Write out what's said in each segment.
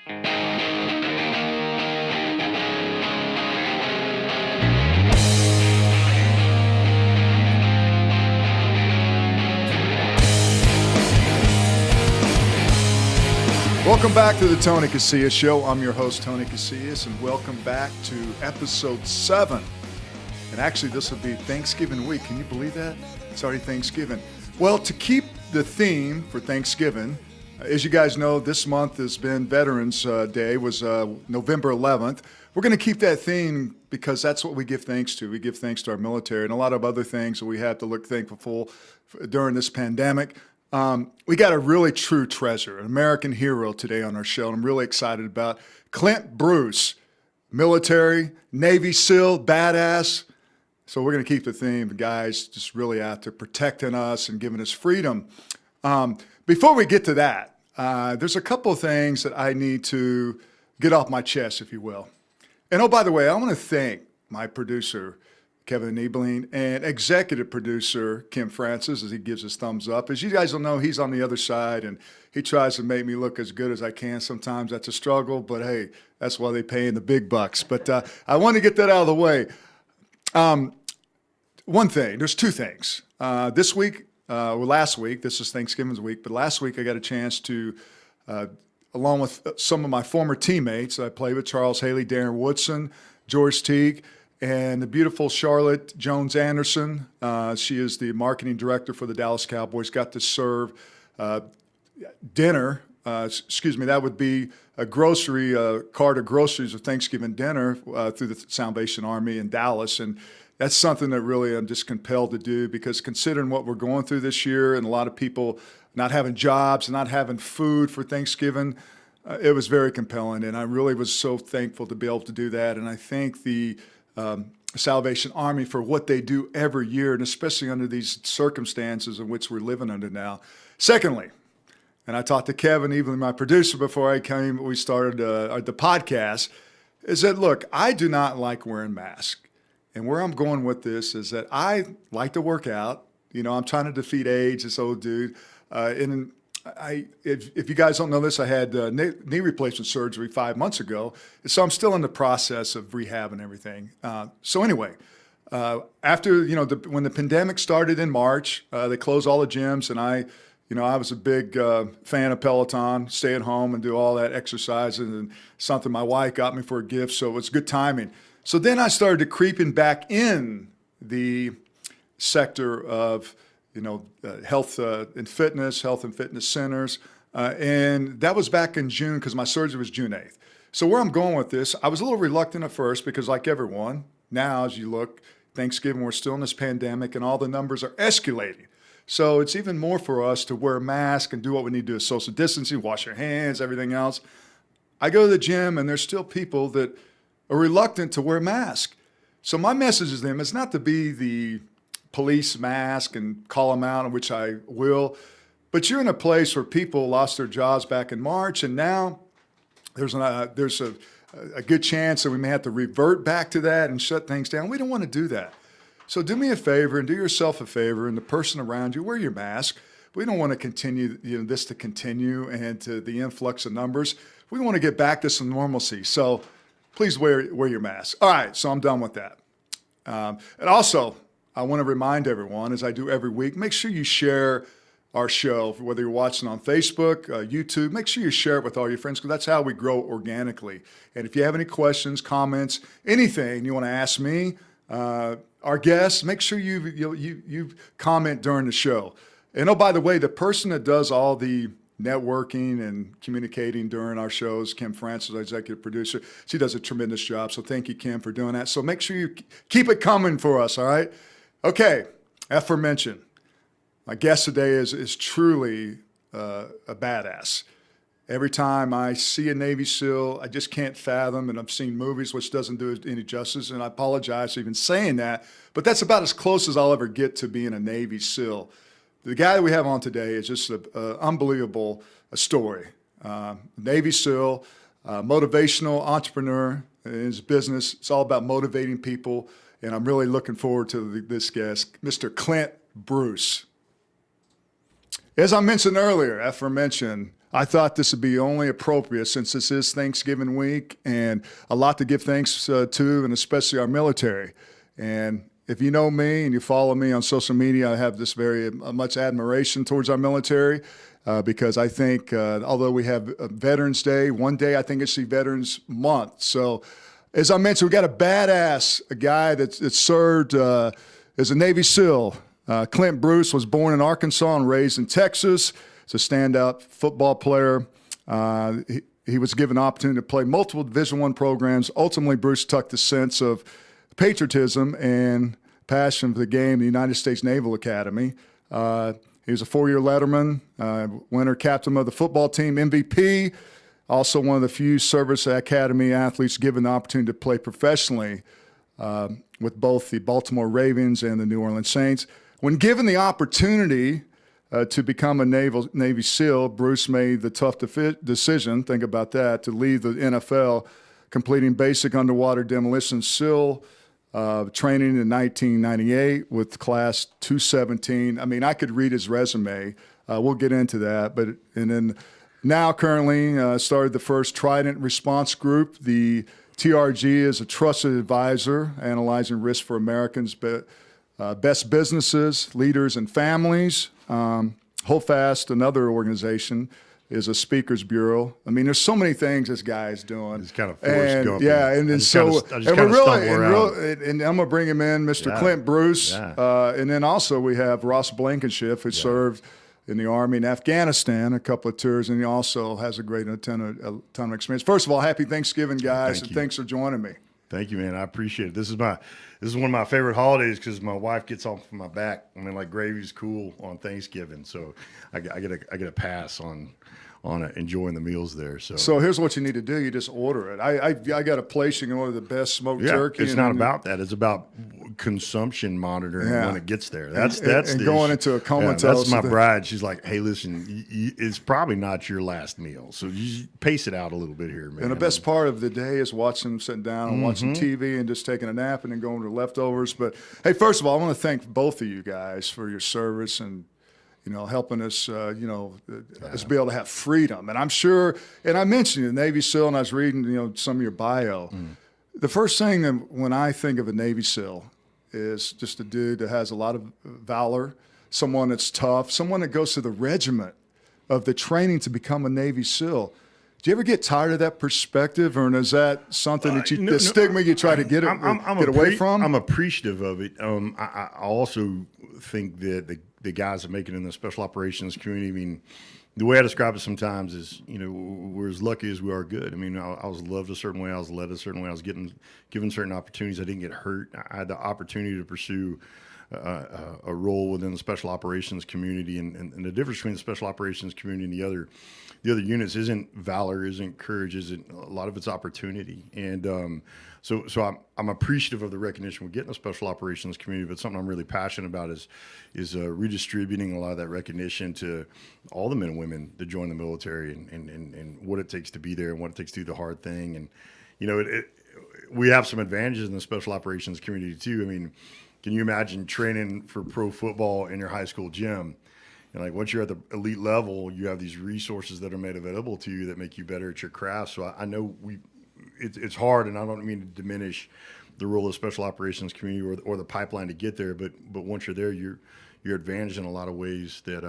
Welcome back to the Tony Casillas Show. I'm your host, Tony Casillas, and welcome back to episode 7. And actually, this will be Thanksgiving week. Can you believe that? It's already Thanksgiving. Well, to keep the theme for Thanksgiving, as you guys know, this month has been Veterans Day, was November 11th. We're going to keep that theme because that's what we give thanks to. We give thanks to our military and a lot of other things that we have to look thankful for during this pandemic. We got a really true treasure, an American hero today on our show, and I'm really excited about Clint Bruce, military, Navy SEAL, badass. So we're going to keep the theme, the guys just really out there protecting us and giving us freedom. Before we get to that, there's a couple of things that I need to get off my chest, if you will. And oh, by the way, I want to thank my producer, Kevin Niebling, and executive producer, Kim Francis, as he gives his thumbs up. As you guys will know, he's on the other side, and he tries to make me look as good as I can. Sometimes that's a struggle, but hey, that's why they pay in the big bucks. But I want to get that out of the way. One thing, there's two things. This week, last week, this is Thanksgiving's week, but last week I got a chance to, along with some of my former teammates I played with, Charles Haley, Darren Woodson, George Teague, and the beautiful Charlotte Jones Anderson. She is the marketing director for the Dallas Cowboys. Got to serve dinner. That would be a grocery cart of groceries of Thanksgiving dinner through the Salvation Army in Dallas. And that's something that really I'm just compelled to do because considering what we're going through this year and a lot of people not having jobs and not having food for Thanksgiving, it was very compelling. And I really was so thankful to be able to do that. And I thank the Salvation Army for what they do every year, and especially under these circumstances in which we're living under now. Secondly, and I talked to Kevin, even my producer, before we started the podcast, is that, look, I do not like wearing masks. And where I'm going with this is that I like to work out. You know, I'm trying to defeat AIDS, this old dude. If you guys don't know this, I had knee replacement surgery 5 months ago, so I'm still in the process of rehab and everything. So anyway, after when the pandemic started in March, they closed all the gyms, and I was a big fan of Peloton, stay at home and do all that exercising, and something my wife got me for a gift, so it was good timing. So then I started creeping back in the sector of health and fitness centers. And that was back in June because my surgery was June 8th. So where I'm going with this, I was a little reluctant at first because like everyone, now as you look, Thanksgiving, we're still in this pandemic and all the numbers are escalating. So it's even more for us to wear a mask and do what we need to do, social distancing, wash your hands, everything else. I go to the gym and there's still people that are reluctant to wear a mask. So my message to them is not to be the police mask and call them out, which I will. But you're in a place where people lost their jobs back in March, and now there's a good chance that we may have to revert back to that and shut things down. We don't want to do that. So do me a favor and do yourself a favor and the person around you, wear your mask. We don't want to continue this to continue and to the influx of numbers. We want to get back to some normalcy. So please wear your mask. All right, so I'm done with that. And also, I want to remind everyone, as I do every week, make sure you share our show, whether you're watching on Facebook, YouTube, make sure you share it with all your friends because that's how we grow organically. And if you have any questions, comments, anything you want to ask me, our guests, make sure you comment during the show. And oh, by the way, the person that does all the networking and communicating during our shows, Kim Francis, our executive producer, she does a tremendous job. So thank you, Kim, for doing that. So make sure you keep it coming for us, all right? Okay, aforementioned. My guest today is truly a badass. Every time I see a Navy SEAL, I just can't fathom, and I've seen movies which doesn't do it any justice, and I apologize for even saying that, but that's about as close as I'll ever get to being a Navy SEAL. The guy that we have on today is just an unbelievable story. Navy SEAL, motivational entrepreneur in his business. It's all about motivating people, and I'm really looking forward to this guest, Mr. Clint Bruce. As I mentioned earlier, aforementioned, I thought this would be only appropriate since this is Thanksgiving week and a lot to give thanks to, and especially our military. And if you know me and you follow me on social media, I have this very much admiration towards our military because I think although we have Veterans Day, one day I think it should be Veterans Month. So as I mentioned, we got a guy that served as a Navy SEAL. Clint Bruce was born in Arkansas and raised in Texas. He's a standout football player. He was given an opportunity to play multiple Division I programs. Ultimately, Bruce took the sense of patriotism and passion for the game in the United States Naval Academy. He was a 4-year letterman, winner captain of the football team, MVP, also one of the few service academy athletes given the opportunity to play professionally with both the Baltimore Ravens and the New Orleans Saints. When given the opportunity to become a Navy SEAL, Bruce made the tough decision, think about that, to leave the NFL, completing basic underwater demolition SEAL training in 1998 with class 217. I mean, I could read his resume. We'll get into that. And then now currently started the first Trident response group. The TRG is a trusted advisor analyzing risk for Americans, best businesses, leaders, and families. Holdfast, another organization, is a speakers bureau. I mean, there's so many things this guy is doing. It's kind of forced going. Yeah, and so and I'm gonna bring him in, Mr. Clint Bruce, and then also we have Ross Blankenship, who served in the Army in Afghanistan, a couple of tours, and he also has a ton of experience. First of all, happy Thanksgiving, guys, and thanks for joining me. Thank you, man. I appreciate it. This is one of my favorite holidays because my wife gets off my back. I mean, like gravy's cool on Thanksgiving, so I get a pass on enjoying the meals there. So here's what you need to do. You just order it. I got a place you can order the best smoked turkey. It's not about that. It's about consumption monitoring when it gets there. That's going into a comatose. That's my bride. She's like, hey, listen, it's probably not your last meal, so you pace it out a little bit here, man. And the best part of the day is sitting down and watching TV and just taking a nap and then going to leftovers. But hey, first of all, I want to thank both of you guys for your service and helping us, us be able to have freedom. And I'm sure, and I mentioned the Navy SEAL, and I was reading, some of your bio. The first thing that when I think of a Navy SEAL is just a dude that has a lot of valor, someone that's tough, someone that goes to the regiment of the training to become a Navy SEAL. Do you ever get tired of that perspective, or is that something that the stigma you try to get away from? I'm appreciative of it. I also think that the guys that make it in the special operations community, I mean, the way I describe it sometimes is, we're as lucky as we are good. I mean, I was loved a certain way. I was led a certain way. I was given certain opportunities. I didn't get hurt. I had the opportunity to pursue a role within the special operations community. And the difference between the special operations community and the other units isn't valor, isn't courage, isn't a lot of it's opportunity. And so I'm appreciative of the recognition we get in the special operations community, but something I'm really passionate about is redistributing a lot of that recognition to all the men and women that join the military and what it takes to be there and what it takes to do the hard thing. And, we have some advantages in the special operations community too. I mean, can you imagine training for pro football in your high school gym? And like once you're at the elite level, you have these resources that are made available to you that make you better at your craft. So I know it's hard, and I don't mean to diminish the role of the special operations community or the pipeline to get there. But once you're there, you're advantaged in a lot of ways that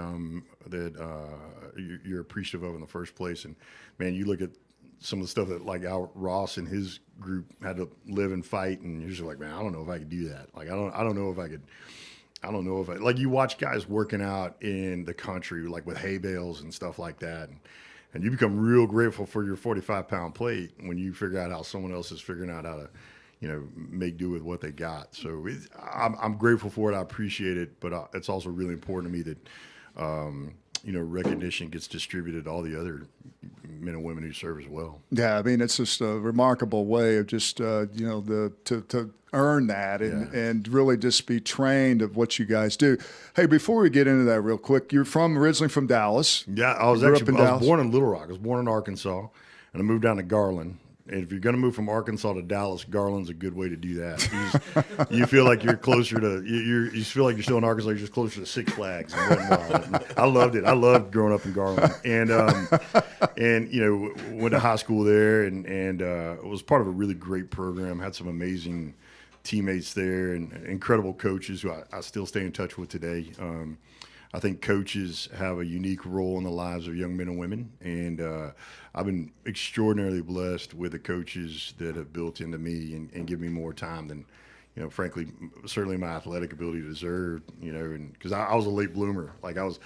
you're appreciative of in the first place. And man, you look at some of the stuff that like Al Ross and his group had to live and fight, and you're just like, man, I don't know if I could do that. Like I don't know if I like you watch guys working out in the country like with hay bales and stuff like that, and you become real grateful for your 45-pound plate when you figure out how someone else is figuring out how to make do with what they got. So I'm grateful for it. I appreciate it, but it's also really important to me that recognition gets distributed to all the other men and women who serve as well. Yeah, I mean, it's just a remarkable way of just to earn that and really just be trained of what you guys do. Hey, before we get into that real quick, you're originally from Dallas. Yeah, I was born in Little Rock. I was born in Arkansas, and I moved down to Garland. And if you're going to move from Arkansas to Dallas, Garland's a good way to do that. You feel like you're closer to you feel like you're still in Arkansas. You're just closer to Six Flags. And I loved it. I loved growing up in Garland, and went to high school there, and was part of a really great program. Had some amazing teammates there and incredible coaches who I still stay in touch with today. I think coaches have a unique role in the lives of young men and women, and I've been extraordinarily blessed with the coaches that have built into me and give me more time than, frankly, certainly my athletic ability deserved, and because I was a late bloomer. Like I was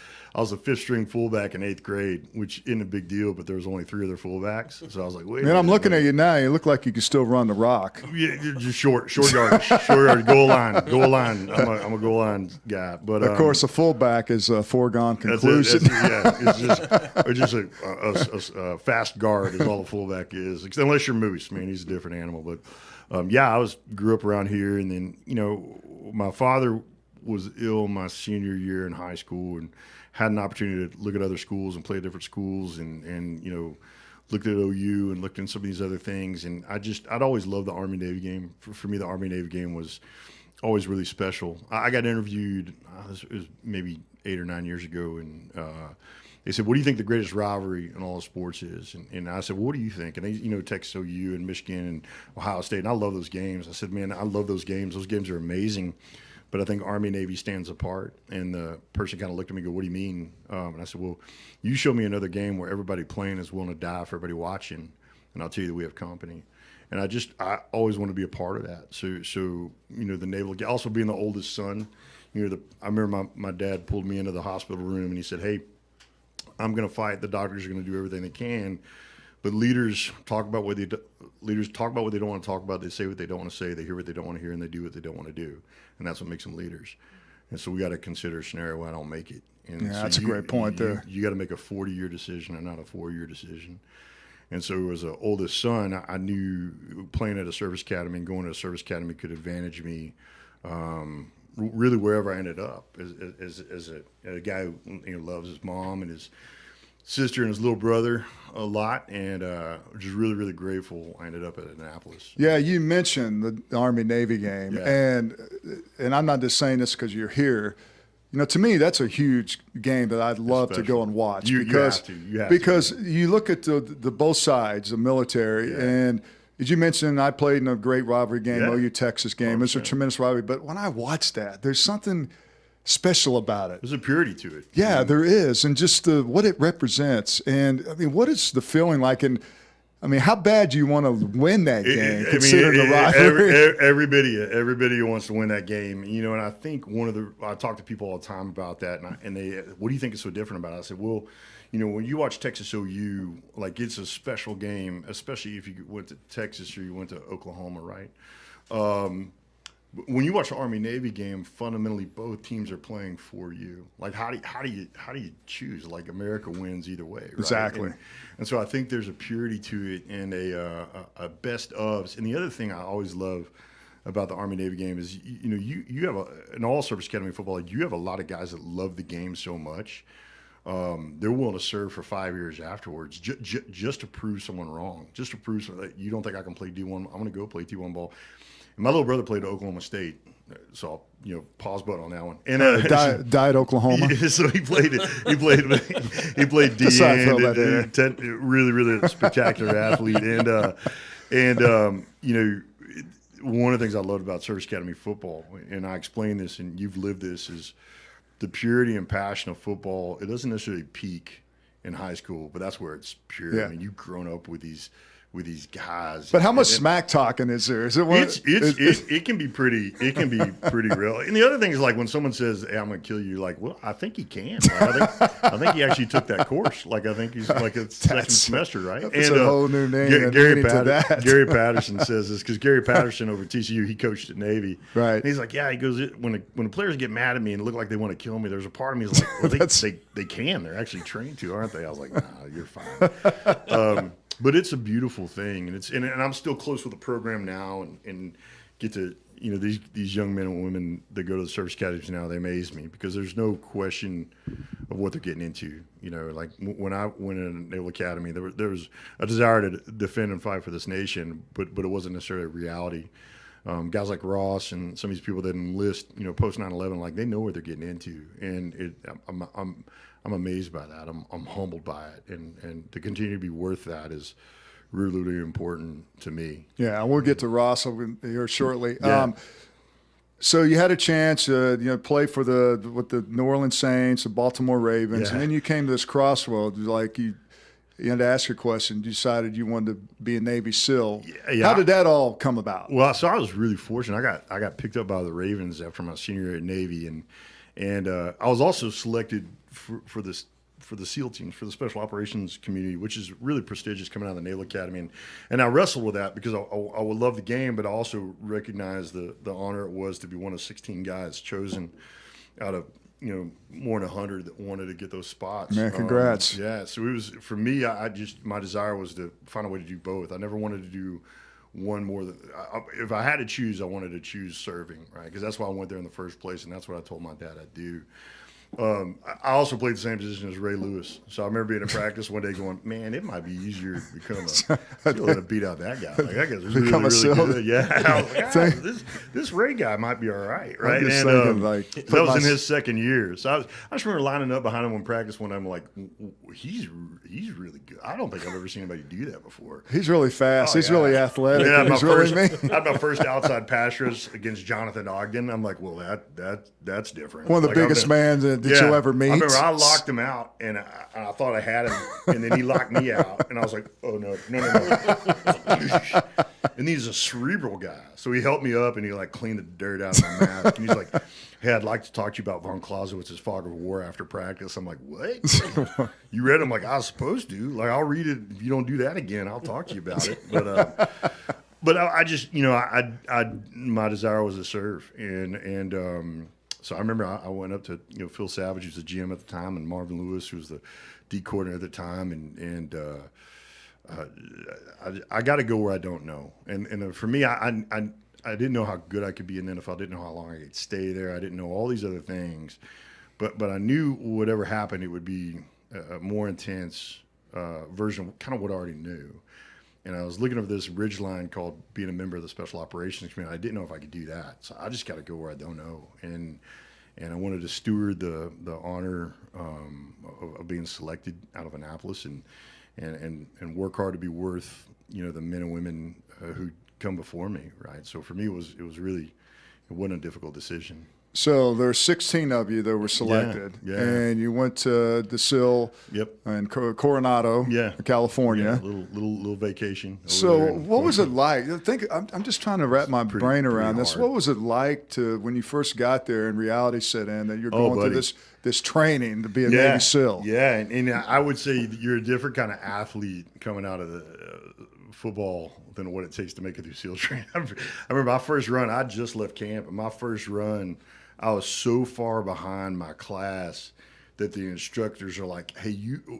a fifth string fullback in 8th grade, which isn't a big deal, but there was only 3 other fullbacks. So I was like, wait. Man, I'm looking at you now. You look like you could still run the rock. Yeah, you're just short yardage, goal line. I'm a goal line guy. But of course, a fullback is a foregone conclusion. It's just a fast guard is all a fullback is, unless you're Moose. Man, he's a different animal. But I grew up around here, and then my father was ill my senior year in high school, and had an opportunity to look at other schools and play at different schools, and looked at OU and looked in some of these other things, and I'd always loved the Army Navy game. For me, the Army Navy game was always really special. I got interviewed it was maybe 8 or 9 years ago, and they said, "What do you think the greatest rivalry in all of sports is?" And I said, "Well, what do you think?" And they, Texas OU and Michigan and Ohio State, and I love those games. I said, "Man, I love those games. Those games are amazing." But I think Army Navy stands apart. And the person kind of looked at me and go, "What do you mean?" And I said, "Well, you show me another game where everybody playing is willing to die for everybody watching, and I'll tell you that we have company." And I always want to be a part of that. So the naval, also being the oldest son, I remember my dad pulled me into the hospital room and he said, "Hey, I'm going to fight. The doctors are going to do everything they can, but leaders talk about what they don't want to talk about. They say what they don't want to say. They hear what they don't want to hear, and they do what they don't want to do. And that's what makes them leaders. And so we got to consider a scenario where I don't make it." And yeah, so that's a great point there. You got to make a 40-year decision and not a 4-year decision. And so as an oldest son, I knew playing at a service academy and going to a service academy could advantage me really wherever I ended up as a guy who loves his mom and his sister and his little brother a lot, and just really, really grateful I ended up at Annapolis. Yeah, you mentioned the Army-Navy game, and I'm not just saying this because you're here. To me, that's a huge game that I'd love to go and watch because you look at the both sides, the military, and as you mentioned, I played in a great rivalry game, OU Texas game. It was a tremendous rivalry, but when I watched that, there's something special about it. There's a purity to it. Yeah, there is, and just what it represents. And I mean, what is the feeling like? And I mean, how bad do you want to win that game? Considering the rivalry. Everybody wants to win that game, and I think I talk to people all the time about that, and they, "What do you think is so different about it?" I said, "Well, when you watch Texas OU, like it's a special game, especially if you went to Texas or you went to Oklahoma, right? When you watch the Army-Navy game, fundamentally both teams are playing for you. Like how do you choose? Like America wins either way, right? Exactly. And so I think there's a purity to it and a best ofs. And the other thing I always love about the Army-Navy game is you have in all service academy football, you have a lot of guys that love the game so much. They're willing to serve for 5 years afterwards just to prove someone wrong, just to prove that you don't think I can play D1. I'm going to go play D1 ball. And my little brother played at Oklahoma State, so I'll, pause button on that one. And died Oklahoma. So he played D and really, really spectacular athlete. And one of the things I loved about service academy football, and I explain this, and you've lived this, is the purity and passion of football. It doesn't necessarily peak in high school, but that's where it's pure. Yeah. I mean, you've grown up with these guys. But how much smack talking is there? Is it one? It can be pretty. It can be pretty real. And the other thing is, like, when someone says, "Hey, I'm going to kill you," like, well, I think he can. Like, I think he actually took that course. Like, I think he's like a second semester, right? That's a whole new name. Gary Patterson says this because Gary Patterson over at TCU, he coached at Navy, right? And he's like, yeah, he goes, when the players get mad at me and look like they want to kill me, there's a part of me is like, well, they can. They're actually trained to, aren't they? I was like, nah, you're fine. But it's a beautiful thing, and I'm still close with the program now, and get to these young men and women that go to the service academies now, they amaze me because there's no question of what they're getting into. Like when I went in a Naval Academy, there was a desire to defend and fight for this nation, but it wasn't necessarily a reality. Guys like Ross and some of these people that enlist, post 9/11, like they know what they're getting into, and I'm amazed by that. I'm humbled by it, and to continue to be worth that is really, really important to me. Yeah, we'll get to Ross here shortly. Yeah. So you had a chance, play for the New Orleans Saints, the Baltimore Ravens, Yeah. and then you came to this crossroads. Like you had to ask your question. You decided you wanted to be a Navy SEAL. Yeah. How did that all come about? Well, so I was really fortunate. I got picked up by the Ravens after my senior year at Navy, and I was also selected for the SEAL teams, for the Special Operations community, which is really prestigious coming out of the Naval Academy. And I wrestled with that because I would love the game, but I also recognize the honor it was to be one of 16 guys chosen out of more than 100 that wanted to get those spots. Man, congrats. Yeah, so it was, for me, my desire was to find a way to do both. I never wanted to do one more than, if I had to choose, I wanted to choose serving, right? Because that's why I went there in the first place, and that's what I told my dad I'd do. I also played the same position as Ray Lewis. So I remember being in practice one day going, man, it might be easier to become to beat out that guy. Like, that guy's really, Become a really SEAL. good. Yeah. I was like, this Ray guy might be all right, right? I'm just And thinking, that was in his second year. So I just remember lining up behind him in practice one time, like, he's really good. I don't think I've ever seen anybody do that before. He's really fast. Oh, He's yeah. really athletic. Yeah, He's really mean. I had my first outside pass rush against Jonathan Ogden. I'm like, well, that's different. One of the Like, biggest men that you ever meet. I remember I locked him out, and I thought I had him, and then he locked me out, and I was like, oh, no. And he's a cerebral guy. So he helped me up, and he, like, cleaned the dirt out of my mask. And he's like, hey, I'd like to talk to you about von Clausewitz's Fog of War after practice. I'm like, what? You read it? I'm like, I was supposed to. Like, I'll read it. If you don't do that again, I'll talk to you about it. But I just, my desire was to serve. And so I remember I went up to, Phil Savage, who's the GM at the time, and Marvin Lewis, who was the D coordinator at the time. And I got to go where I don't know. And for me, I didn't know how good I could be in the NFL. I didn't know how long I could stay there. I didn't know all these other things. But I knew whatever happened, it would be a more intense version of kind of what I already knew. And I was looking over this ridgeline called being a member of the Special Operations Community. I didn't know if I could do that. So I just got to go where I don't know. And I wanted to steward the honor of being selected out of Annapolis and work hard to be worth, the men and women who come before me, right? So for me, it wasn't a difficult decision. So there's 16 of you that were selected, Yeah. and you went to the SEAL in Coronado, California. Yeah, little vacation. So what was it like? I'm just trying to wrap my brain around this. hard. What was it like when you first got there and reality set in that you're going through this training to be a Navy SEAL? Yeah, and I would say that you're a different kind of athlete coming out of the football than what it takes to make it through SEAL training. I remember my first run, I just left camp, and my first run, I was so far behind my class that the instructors are like, hey,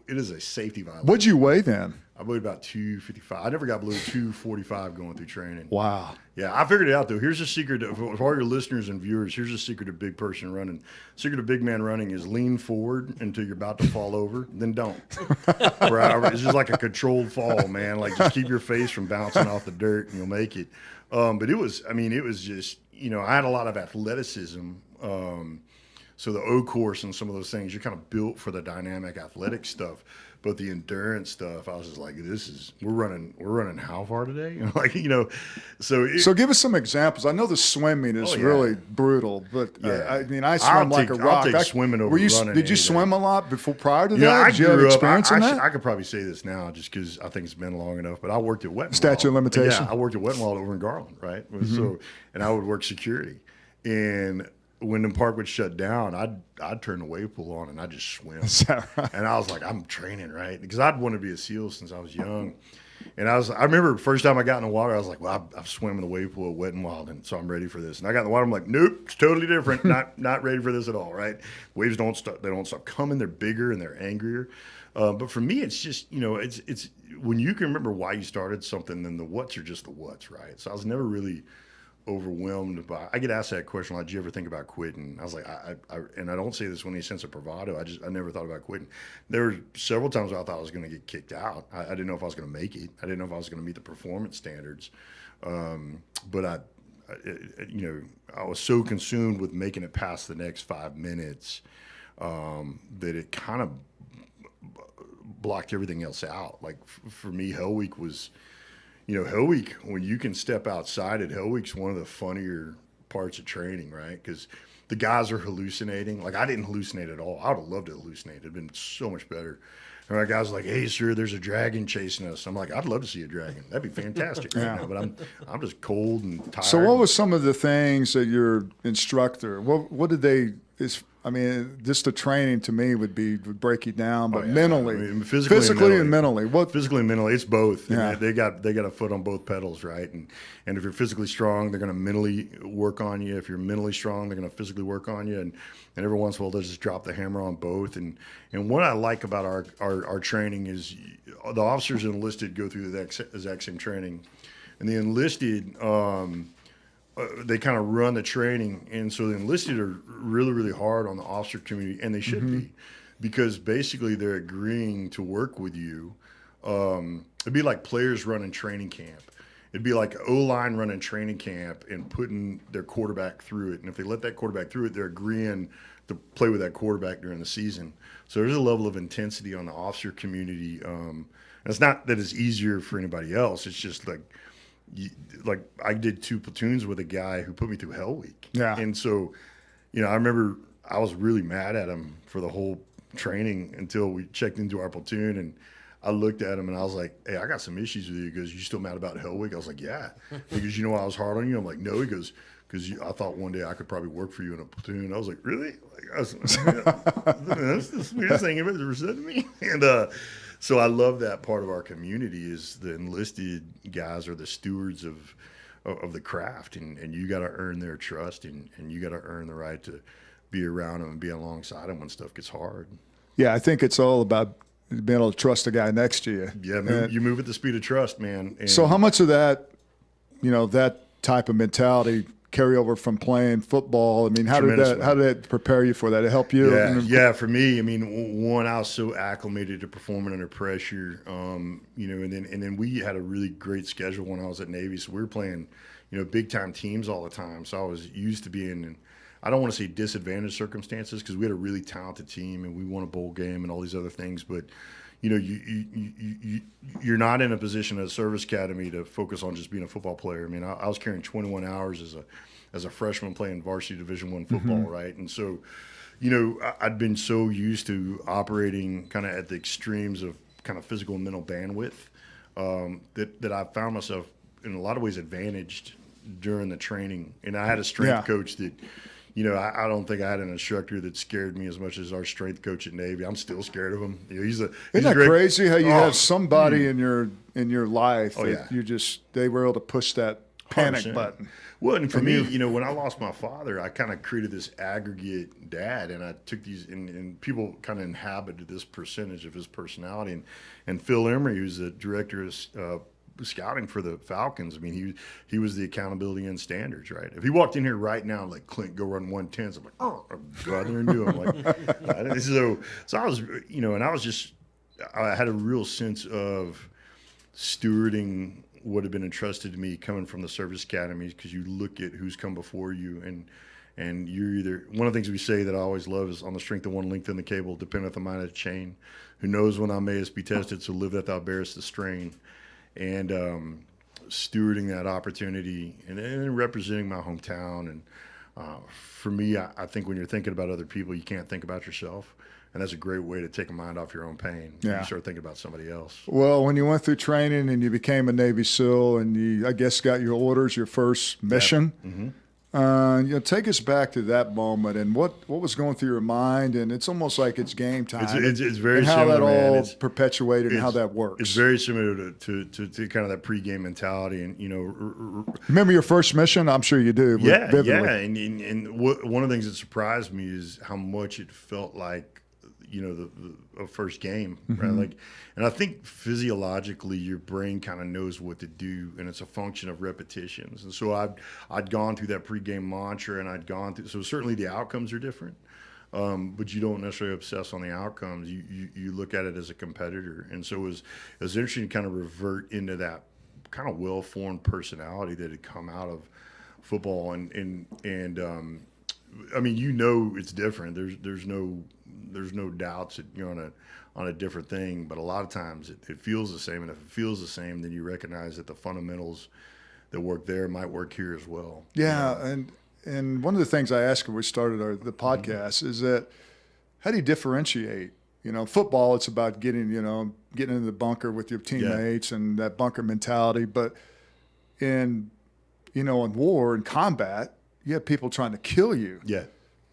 it is a safety violation. What'd you weigh then? I weighed about 255. I never got below 245 going through training. Wow. Yeah, I figured it out, though. Here's a secret for all your listeners and viewers. Here's a secret of big person running. Secret of big man running is lean forward until you're about to fall over, then don't. It's just like a controlled fall, man. Like, just keep your face from bouncing off the dirt, and you'll make it. But it was just, I had a lot of athleticism. So the O course and some of those things, you're kind of built for the dynamic athletic stuff. But the endurance stuff, I was just like, we're running how far today? So give us some examples. I know the swimming is really brutal, but I swim like a rock. I'll take swimming over running. Did you swim a lot prior to that? Did you have experience in that? I could probably say this now just because I think it's been long enough, but I worked at Wet n Wild. Statute of limitation. Yeah, I worked at Wet n Wild over in Garland, right? Mm-hmm. So, and I would work security. And when the park would shut down, I'd turn the wave pool on and I'd just swim. Is that right? And I was like, I'm training, right? Because I'd want to be a SEAL since I was young. And I remember the first time I got in the water, I was like, well, I've swam in the wave pool at Wet n Wild, and so I'm ready for this. And I got in the water, I'm like, nope, it's totally different. Not ready for this at all, right? Waves don't stop coming. They're bigger and they're angrier. But for me, it's just, it's when you can remember why you started something, then the whats are just the whats, right? So I was never really overwhelmed by. I get asked that question like, "Did you ever think about quitting?" I was like, and I don't say this with any sense of bravado. I never thought about quitting. There were several times where I thought I was going to get kicked out. I didn't know if I was going to make it. I didn't know if I was going to meet the performance standards. But I was so consumed with making it past the next 5 minutes that it kind of blocked everything else out. Like for me, Hell Week was. Hell Week, when you can step outside it, Hell Week's one of the funnier parts of training, right? Because the guys are hallucinating. Like, I didn't hallucinate at all. I would have loved to hallucinate. It'd been so much better. And our guys are like, "Hey, sir, there's a dragon chasing us." I'm like, "I'd love to see a dragon. That'd be fantastic right now." But I'm just cold and tired. So what was some of the things that your instructor, what did they, just the training to me would break you down, but mentally, physically and mentally. Physically and mentally, it's both. Yeah. They got a foot on both pedals, right? And if you're physically strong, they're going to mentally work on you. If you're mentally strong, they're going to physically work on you. And every once in a while, they'll just drop the hammer on both. And what I like about our training is the officers and enlisted go through the exact same training, and the enlisted. They kind of run the training, and so the enlisted are really, really hard on the officer community, and they should be, because basically they're agreeing to work with you. It'd be like players running training camp. It'd be like O-line running training camp and putting their quarterback through it, and if they let that quarterback through it, they're agreeing to play with that quarterback during the season. So there's a level of intensity on the officer community. And it's not that it's easier for anybody else. It's just like I did 2 platoons with a guy who put me through Hell Week. Yeah. And so, I remember I was really mad at him for the whole training until we checked into our platoon, and I looked at him and I was like, "Hey, I got some issues with you." He goes, "You still mad about Hell Week?" I was like, "Yeah." He goes, "You know why I was hard on you?" I'm like, "No." He goes, "Because I thought one day I could probably work for you in a platoon." I was like, "Really?" That's the sweetest thing you've ever said to me. And so I love that part of our community is the enlisted guys are the stewards of the craft, and you got to earn their trust, and you got to earn the right to be around them and be alongside them when stuff gets hard. Yeah, I think it's all about being able to trust the guy next to you. Yeah, you move at the speed of trust, man. And so how much of that, that type of mentality carry over from playing football? How did that prepare you for that? It help you? Yeah. For me, one, I was so acclimated to performing under pressure, and then we had a really great schedule when I was at Navy, so we were playing, big time teams all the time. So I was used to being in, I don't want to say disadvantaged circumstances, because we had a really talented team and we won a bowl game and all these other things, but you're not in a position at a service academy to focus on just being a football player. I was carrying 21 hours as a freshman playing varsity Division I football, right? And so, I'd been so used to operating kind of at the extremes of kind of physical and mental bandwidth that I found myself in a lot of ways advantaged during the training. And I had a strength coach that, I don't think I had an instructor that scared me as much as our strength coach at Navy. I'm still scared of him. Isn't that crazy how you have somebody in your life that they were able to push that panic 100%. Button? Well, and for me, when I lost my father, I kind of created this aggregate dad, and I took these, and people kind of inhabited this percentage of his personality. And Phil Emery, who's the director of scouting for the Falcons, he was the accountability and standards, right? If he walked in here right now, like, "Clint, go run 110s," I'm like, "Oh, I'll go out there and do it." So I was, and I had a real sense of stewarding what had been entrusted to me coming from the service academies, because you look at who's come before you, and you're either, one of the things we say that I always love is, "On the strength of one length in the cable dependeth the might of the chain. Who knows when thou mayest be tested, so live that thou bearest the strain." And stewarding that opportunity and then representing my hometown. And for me, I think when you're thinking about other people, you can't think about yourself. And that's a great way to take a mind off your own pain. Yeah. You start thinking about somebody else. Well, when you went through training and you became a Navy SEAL and you, I guess, got your orders, your first mission, take us back to that moment and what was going through your mind. And it's almost like it's game time. It's very and how similar, that all man. perpetuated and how that works. It's very similar to kind of that pregame mentality. And, remember your first mission? I'm sure you do. Yeah. And one of the things that surprised me is how much it felt like, a first game, right? Like, and I think physiologically your brain kind of knows what to do, and it's a function of repetitions. And so I'd gone through that pregame mantra, and I'd gone through. So certainly the outcomes are different, but you don't necessarily obsess on the outcomes. You look at it as a competitor, and so it was interesting to kind of revert into that kind of well-formed personality that had come out of football, and I mean, it's different. There's no doubts that you're on a different thing, but a lot of times it feels the same, and if it feels the same, then you recognize that the fundamentals that work there might work here as well. Yeah, and one of the things I asked when we started the podcast is that how do you differentiate? Football, it's about getting into the bunker with your teammates and that bunker mentality, but in war and combat, you have people trying to kill you. Yeah.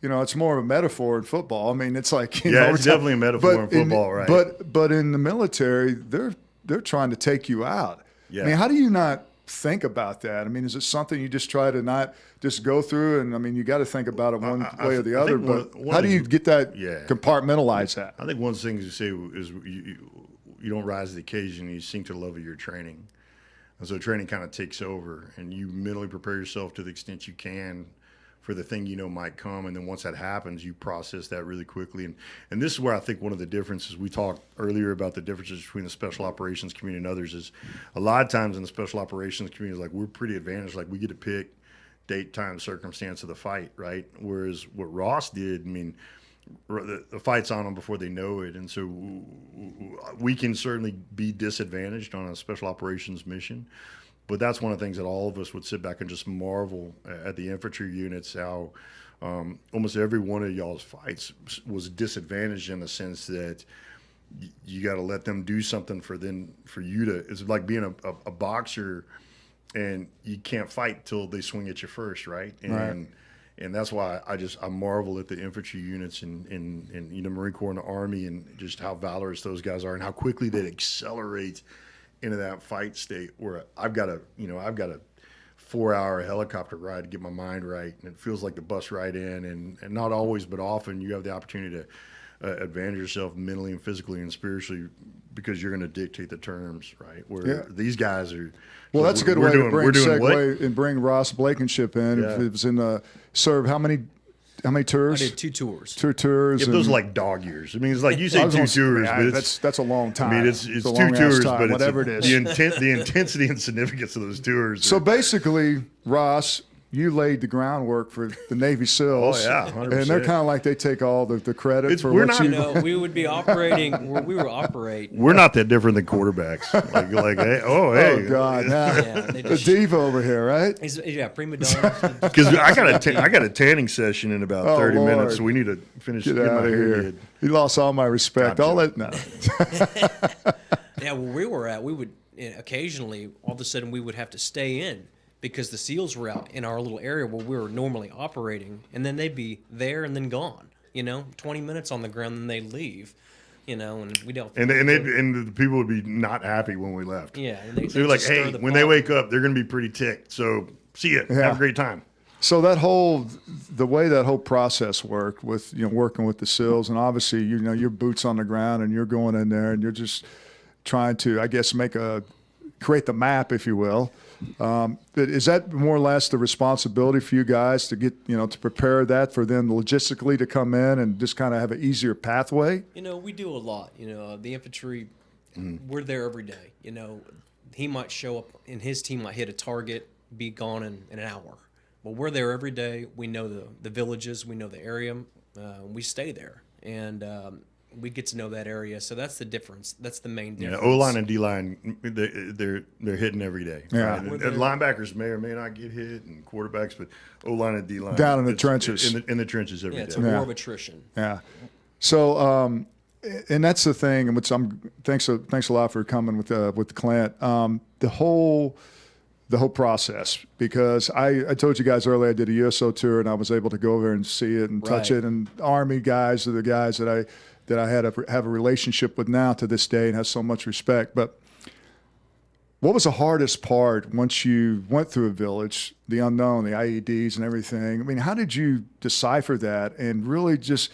It's more of a metaphor in football. I mean, it's like it's definitely a metaphor in football, right? But in the military, they're trying to take you out. Yeah. I mean, how do you not think about that? I mean, is it something you just try to not just go through? And I mean, you got to think about it one way or the other. But how do you get that compartmentalize that? I think one of the things you say is you don't rise to the occasion. You sink to the level of your training. And so training kind of takes over, and you mentally prepare yourself to the extent you can for the thing might come. And then once that happens, you process that really quickly. And this is where I think one of the differences, we talked earlier about the differences between the special operations community and others, is a lot of times in the special operations community, like, we're pretty advantaged. Like, we get to pick date, time, circumstance of the fight, right? Whereas what Ross did, I mean, the fight's on them before they know it. And so we can certainly be disadvantaged on a special operations mission. But that's one of the things that all of us would sit back and just marvel at the infantry units, how almost every one of y'all's fights was disadvantaged in the sense that you got to let them do something for you to. It's like being a boxer, and you can't fight till they swing at you first, right? And that's why I marvel at the infantry units in the Marine Corps and the Army, and just how valorous those guys are, and how quickly they accelerate into that fight state where I've got a 4-hour helicopter ride to get my mind right, and it feels like the bus ride in, and not always, but often you have the opportunity to advantage yourself mentally and physically and spiritually because you're going to dictate the terms, right? Where these guys are. Well, that's a good way to bring Ross Blankenship in. Yeah. If it was in the serve, how many tours? I did 2 tours. 2 tours. Yeah, those are like dog years. I mean, it's like you say 2 tours, but that's a long time. I mean, it's 2 time, tours, but whatever it is. The intensity and significance of those tours. So basically, Ross, you laid the groundwork for the Navy SEALs. Oh, yeah, 100%. And they're kind of like they take all the credit for we're what not- you. No, we would be operating. We were operating. We're not that different than quarterbacks. Like hey, Oh God! Now, they the just- diva over here, right? Prima donna. because I got a tanning session in about 30 Lord. minutes, so we need to finish. Get my out of hair here! did. You lost all my respect. I'm I'll let no. Yeah, where we were at, we would occasionally, all of a sudden, we would have to stay in because the SEALs were out in our little area where we were normally operating, and then they'd be there and then gone. 20 minutes on the ground, then they'd leave. And we dealt. And the people would be not happy when we left. Yeah, and They were like, hey, when they wake up, they're going to be pretty ticked. So see ya. Have a great time. So the way that whole process worked with working with the SEALs, and obviously your boots on the ground, and you're going in there and you're just trying to, I guess, create the map, if you will. Is that more or less the responsibility for you guys to get to prepare that for them logistically to come in and just kind of have an easier pathway? We do a lot. The infantry, we're there every day. He might show up and his team might hit a target, be gone in an hour. Well, we're there every day. We know the villages, we know the area, we stay there, and we get to know that area. So that's the difference. That's the main difference. Yeah, O-line and D-line, they're hitting every day. Yeah. Right? And linebackers may or may not get hit, and quarterbacks, but O-line and D-line. Down in the trenches. In the trenches every day. It's a war of attrition. Yeah. So, and that's the thing, and which thanks a lot for coming with Clint. The whole process, because I told you guys earlier I did a USO tour and I was able to go over and see it and touch it, and Army guys are the guys that I have a relationship with now to this day and have so much respect. But what was the hardest part once you went through a village, the unknown, the IEDs and everything? I mean, how did you decipher that and really just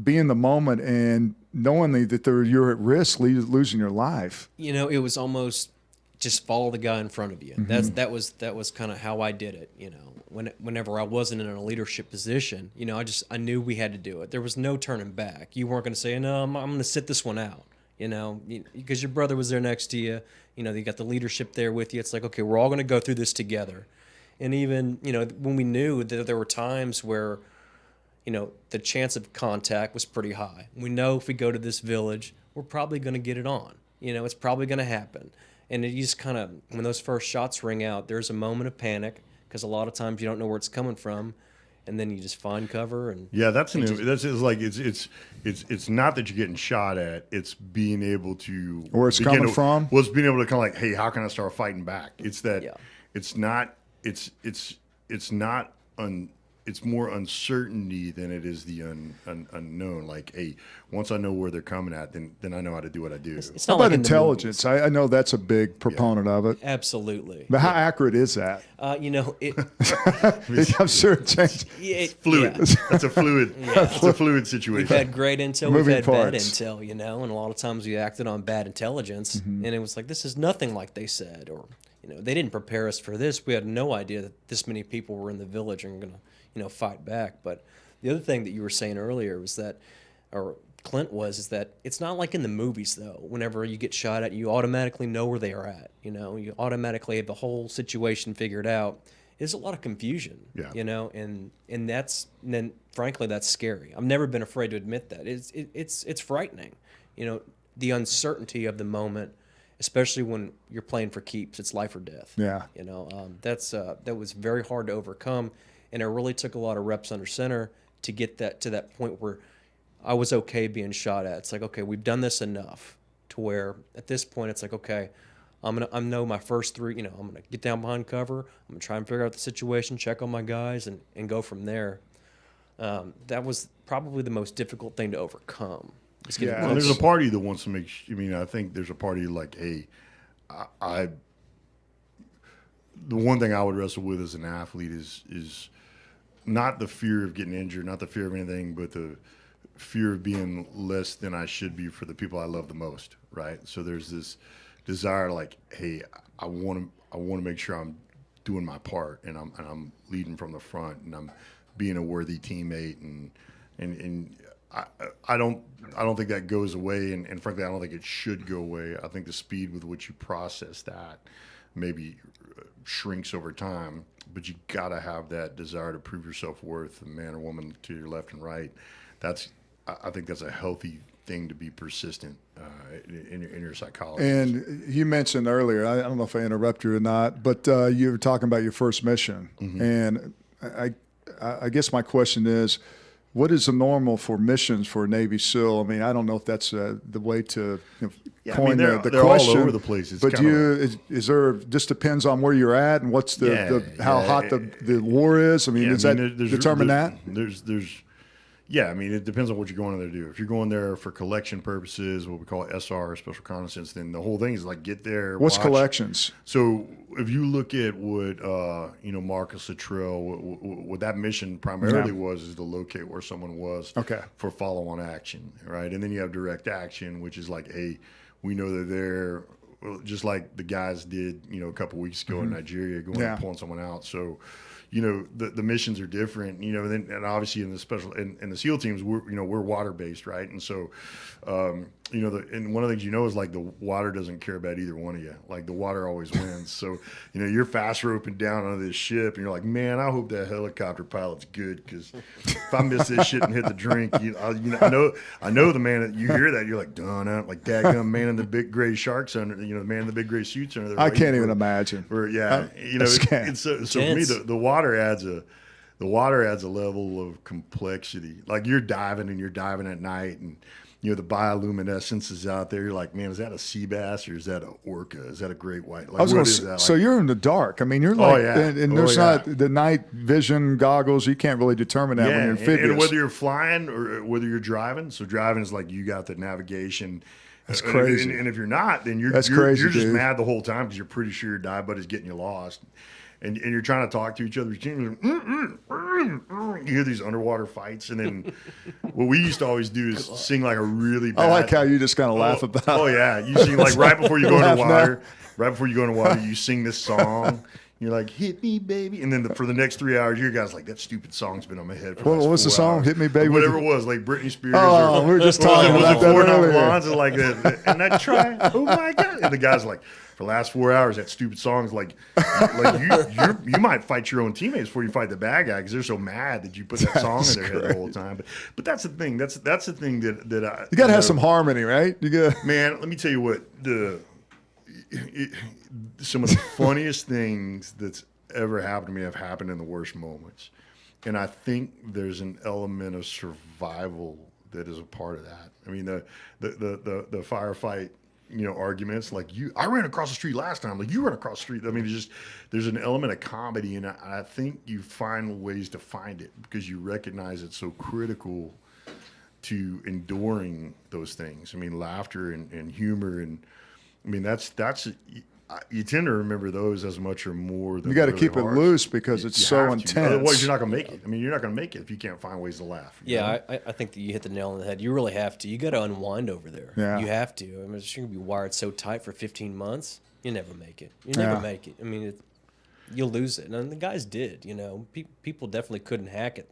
be in the moment and knowing that you're at risk losing your life? You know, it was almost just follow the guy in front of you. That was kind of how I did it. You know, whenever I wasn't in a leadership position, you know, I knew we had to do it. There was no turning back. You weren't going to say, no, I'm going to sit this one out. You know, because your brother was there next to you. You know, you got the leadership there with you. It's like, okay, we're all going to go through this together. And even, you know, when we knew that there were times where, you know, the chance of contact was pretty high. We know if we go to this village, we're probably going to get it on. You know, it's probably going to happen. And you just kind of, when those first shots ring out, there's a moment of panic because a lot of times you don't know where it's coming from. And then you just find cover and that's like it's not that you're getting shot at, it's being able to where it's coming from. Well, it's being able to kind of like, hey, how can I start fighting back? It's that it's not it's more uncertainty than it is the unknown. Like, hey, once I know where they're coming at, then I know how to do what I do. It's How not about like in the intelligence? I know that's a big proponent of it. Absolutely. But how accurate is that? You know, I'm sure it changed. It's fluid. Yeah. That's a fluid. It's a fluid situation. We've had great intel, Moving we've had bad parts. intel, you know, and a lot of times we acted on bad intelligence, and it was like, this is nothing like they said, or, you know, they didn't prepare us for this. We had no idea that this many people were in the village and going to, you know, fight back. But the other thing that you were saying earlier was that, or Clint is that it's not like in the movies, though. Whenever you get shot at, you automatically know where they are at, you know, you automatically have the whole situation figured out. There's a lot of confusion, you know, and then frankly, that's scary. I've never been afraid to admit that. It's frightening, you know, the uncertainty of the moment, especially when you're playing for keeps. It's life or death. Yeah. You know, that was very hard to overcome, and it really took a lot of reps under center to get that to that point where I was okay being shot at. It's like, okay, we've done this enough to where at this point it's like, okay, I know my first three, you know, I'm gonna get down behind cover, I'm gonna try and figure out the situation, check on my guys, and go from there. That was probably the most difficult thing to overcome. Yeah. Well, there's a party that wants to make. I mean, I think there's a party like, hey, the one thing I would wrestle with as an athlete is not the fear of getting injured, not the fear of anything, but the fear of being less than I should be for the people I love the most, right? So there's this desire, like, hey, I want to make sure I'm doing my part, and I'm leading from the front, and I'm being a worthy teammate, and I don't think that goes away, and frankly, I don't think it should go away. I think the speed with which you process that maybe shrinks over time, but you got to have that desire to prove your self-worth, man or woman to your left and right. I think that's a healthy thing to be persistent in your psychology. And you mentioned earlier, I don't know if I interrupted you or not, but you were talking about your first mission. And I guess my question is, what is the normal for missions for a Navy SEAL? I mean, I don't know if that's the way to coin the they're question. all over the place. It's but is there, just depends on where you're at and what's how hot the war is? I mean, does that determine that? Yeah, I mean, it depends on what you're going there to do. If you're going there for collection purposes, what we call SR, special reconnaissance, then the whole thing is like get there. What's watch. collections? So if you look at what Marcus Luttrell, what that mission primarily was, is to locate where someone was for follow-on action, right? And then you have direct action, which is like, hey, we know they're there, just like the guys did, a couple weeks ago in Nigeria, going and pulling someone out. So, the missions are different, and obviously in the special in the SEAL teams, we're water based, right? And so, and one of the things is like the water doesn't care about either one of you. Like the water always wins. So, you're fast roping down on this ship, and you're like, man, I hope that helicopter pilot's good, because if I miss this shit and hit the drink, I know the man that you hear that, you're like, done out, like dadgum man in the big gray sharks under, the man in the big gray suits under there. I can't even imagine. It's so for me, the water adds a level of complexity. Like you're diving at night, and the bioluminescence is out there. You're like, man, is that a sea bass or is that an orca? Is that a great white? Like, I was going to say, so you're in the dark. I mean, you're like, and there's not the night vision goggles. You can't really determine that when you're amphibious. And whether you're flying or whether you're driving. So driving is like you got the navigation. That's crazy. And if you're not, then you're just mad the whole time because you're pretty sure your dive buddy's getting you lost. And you're trying to talk to each other. you hear these underwater fights, and then what we used to always do is sing like a really bad. I like how you just kind of laugh about it. Oh yeah, you sing like right before you go Laugh into now. water. Right before you go into water, you sing this song. You're like, hit me, baby. And then for the next 3 hours, your guy's like, that stupid song's been on my head for the last What was the 4 song? hours. Hit Me, Baby? Whatever it was, like Britney Spears. Oh, we were just talking was about it that Four Not earlier. Blondes and like that. And I try. Oh my God. And the guy's like, for the last 4 hours, that stupid song's like you might fight your own teammates before you fight the bad guy because they're so mad that you put that song in their head the whole time. But that's the thing. That's the thing that I. You got to have some harmony, right? You got. Man, let me tell you what some of the funniest things that's ever happened to me have happened in the worst moments, and I think there's an element of survival that is a part of that. I mean, the firefight, arguments like I ran across the street last time, like you ran across the street. I mean, there's an element of comedy, and I think you find ways to find it because you recognize it's so critical to enduring those things. I mean, laughter and humor, and I mean that's you tend to remember those as much or more than You got to really keep it hard. loose because it's You so have to. intense. Otherwise, you're not going to make it. I mean, you're not going to make it if you can't find ways to laugh. you know? Yeah, I think that you hit the nail on the head. You really have to. You got to unwind over there. Yeah. You have to. I mean, it's going to be wired so tight for 15 months. You never make it. You never Yeah. make it. I mean, you'll lose it. And the guys did. People definitely couldn't hack it,